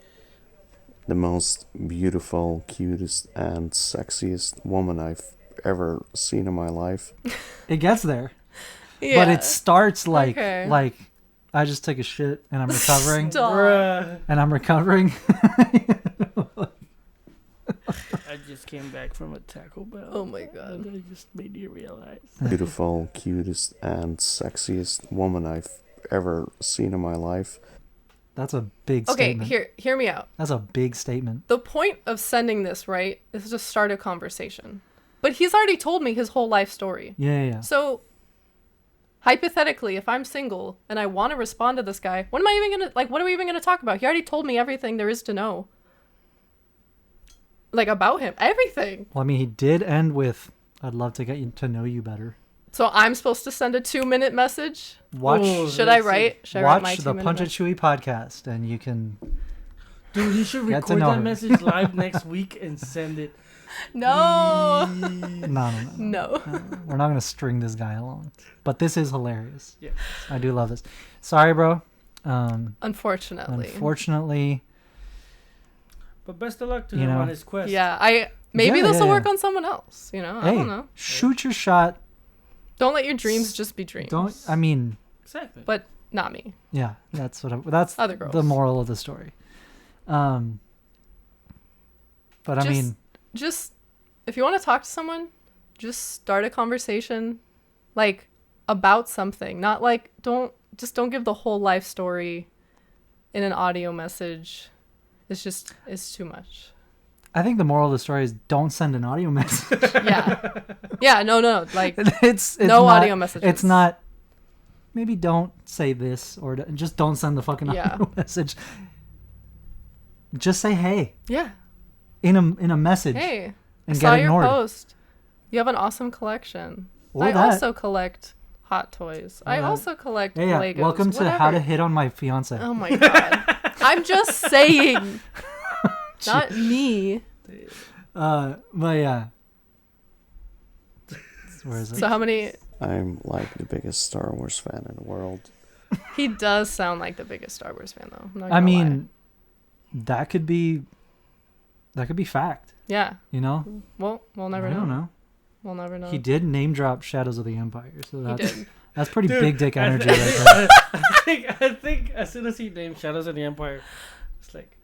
the most beautiful, cutest, and sexiest woman I've ever seen in my life. It gets there. Yeah. But it starts like I just took a shit and I'm recovering. And I'm recovering. I just came back from a Taco Bell. Oh my god. And I just made you realize. Beautiful, cutest, and sexiest woman I've ever seen in my life. That's a big Okay, statement. hear me out. That's a big statement. The point of sending this, right, is to start a conversation. But he's already told me his whole life story. Yeah. So, hypothetically, if I'm single and I want to respond to this guy, what am I even gonna, like, what are we even gonna talk about? He already told me everything there is to know. Like, about him. Everything. Well, I mean, he did end with, I'd love to get to know you better. So I'm supposed to send a 2-minute message? Watch. Should I write my Watch the 2-minute Punch It message? Chewie podcast, and you can. Dude, you should get to record know that her. message live next week and send it. No. No. We're not gonna string this guy along, but this is hilarious. Yeah. I do love this. Sorry, bro. Unfortunately. But best of luck to You him know. on his quest. Yeah, maybe Yeah, this will yeah, work yeah. on someone else, you know? I Hey, don't know. shoot your shot. Don't let your dreams just be dreams. Don't. I mean. Exactly. But not me. Yeah, that's that's Other girls. the moral of the story. But I mean, just if you want to talk to someone, just start a conversation, like about something. Not like don't give the whole life story in an audio message. It's too much. I think the moral of the story is don't send an audio message. Yeah. No. Like it's no not, audio messages. It's not. Maybe don't say this or just don't send the fucking audio message. Just say hey. Yeah. In a message. Hey, and I saw get ignored. your post. You have an awesome collection. Or I that. also collect hot toys. I also collect Yeah. Legos. Welcome to whatever. How to Hit on My Fiance. Oh my god. I'm just saying. Not me. But yeah. Where is it? So how many? I'm like the biggest Star Wars fan in the world. He does sound like the biggest Star Wars fan, though. I'm not I gonna mean, that could be fact. Yeah. You know? Well, we'll never know. I don't know. We'll never know. He did name drop Shadows of the Empire, so that's did. that's pretty Dude, big dick I energy thi- right there. I think as soon as he named Shadows of the Empire, it's like,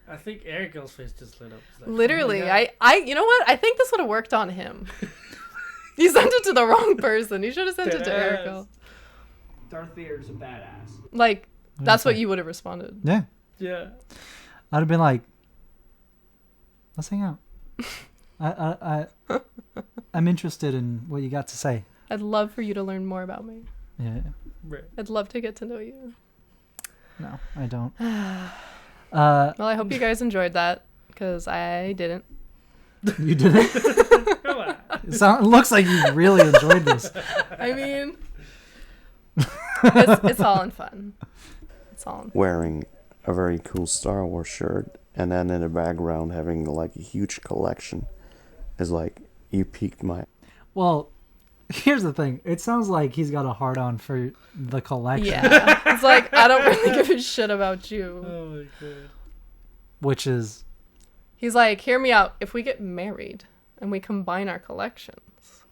I think Arakel's face just lit up. It's like, Literally, oh my God. I you know what? I think this would have worked on him. You sent it to the wrong person. You should have sent it to Deadass. Arakel. Darth Vader's a badass. Like, that's what okay. you would have responded. Yeah. Yeah. I'd have been like, let's hang out. I'm interested in what you got to say. I'd love for you to learn more about me. Yeah. Right. I'd love to get to know you. No, I don't. Well, I hope you guys enjoyed that, because I didn't. You didn't? Come on. It looks like you really enjoyed this. I mean, it's all in fun. It's all in fun. Wearing a very cool Star Wars shirt, and then in the background having like a huge collection is like, you piqued my... Well, here's the thing. It sounds like he's got a hard-on for the collection. Yeah. It's like, I don't really give a shit about you. Oh my God. Which is... He's like, hear me out. If we get married and we combine our collections,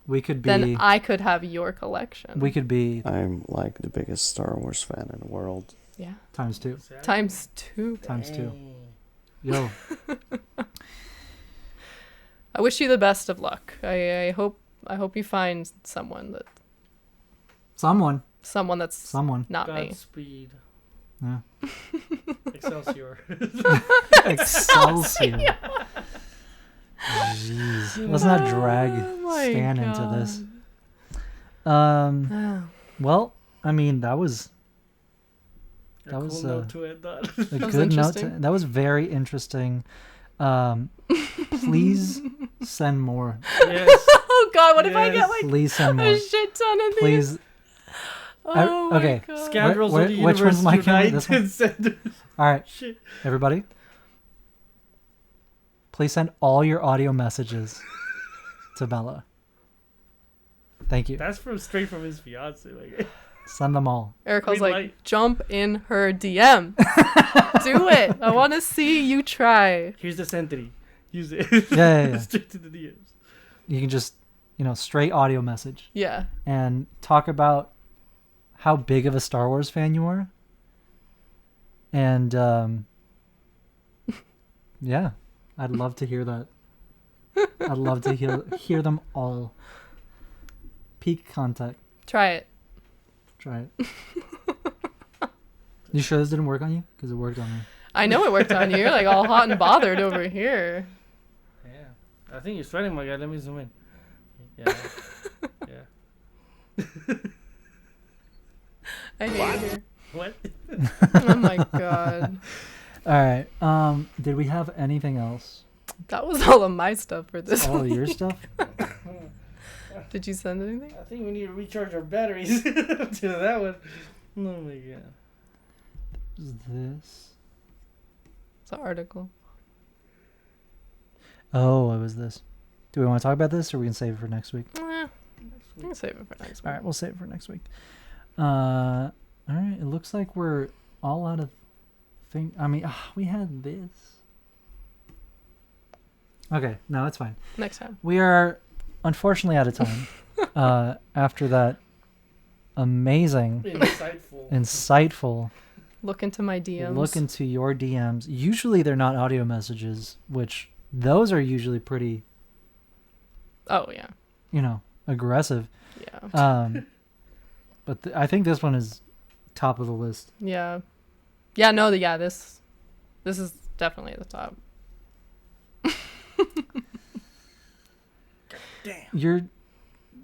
We could be... then I could have your collection. We could be... I'm like the biggest Star Wars fan in the world. Yeah. Times two. Times two. Times two. Yo. I wish you the best of luck. I hope you find someone Someone. that's Someone. not me. Godspeed. Yeah. Excelsior. Excelsior. Jeez. Let's not drag my Stan God. into this. Well, I mean, that was Cool note to end on. a That was good note. interesting. That was very interesting. Please send more. Yes. Oh God, what if I get like Please send more. a shit ton of these? Please. Oh my okay. God. Scoundrels of the Which one's universe my camera? unite This one? and send. All right, Shit. everybody. Please send all your audio messages to Bella. Thank you. That's straight from his fiance. Like, Send them all. Arakel's Green like, light. jump in her DM. Do it. I want to see you try. here's the sentry. Use it. Yeah. Straight to the DMs. You can just, straight audio message Yeah. and talk about how big of a Star Wars fan you are. And yeah, I'd love to hear that. I'd love to hear them all. Peak contact. Try it. You sure this didn't work on you? Because it worked on me. I know it worked on you. You're like all hot and bothered over here. Yeah. I think you're sweating, my guy. Let me zoom in. Yeah. I hate it here. What? Oh my god. All right. Did we have anything else? That was all of my stuff for this all week. of your stuff? Did you send anything? I think we need to recharge our batteries to that one. Oh my god. What is this? It's an article. Oh, it was this. Do we want to talk about this, or we can save it for next week? We can save it for next week. All right, we'll save it for next week. All right, it looks like we're all out of things. I mean, we had this. Okay, no, it's fine. Next time. We are unfortunately out of time. After that amazing, insightful. Look into my DMs. Look into your DMs. Usually they're not audio messages, which those are usually pretty. Oh yeah. Aggressive. Yeah. But I think this one is top of the list. Yeah. Yeah. No. This is definitely at the top. Damn. You're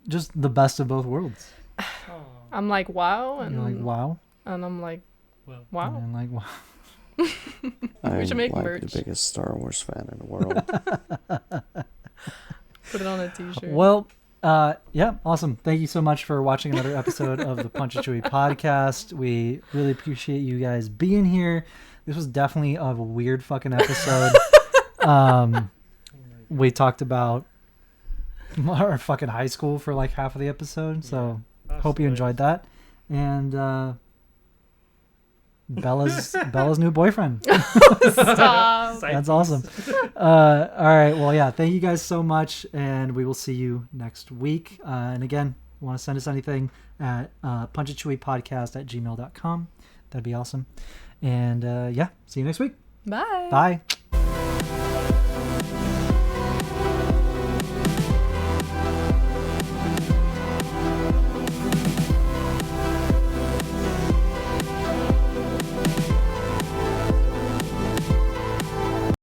just the best of both worlds. I'm like wow, and you're like wow, and I'm like wow. And I'm like wow. We should make like merch. the biggest Star Wars fan in the world. Put it on a t-shirt. Well, yeah, awesome. Thank you so much for watching another episode of the Punch It Chewie podcast. We really appreciate you guys being here. This was definitely a weird fucking episode. We talked about our fucking high school for like half of the episode, so hope you enjoyed that. And Bella's new boyfriend. Stop. That's awesome. All right, well, yeah, thank you guys so much, and we will see you next week. And again, want to send us anything at punchitchewiepodcast@gmail.com. That'd be awesome. And yeah, see you next week. Bye. Bye.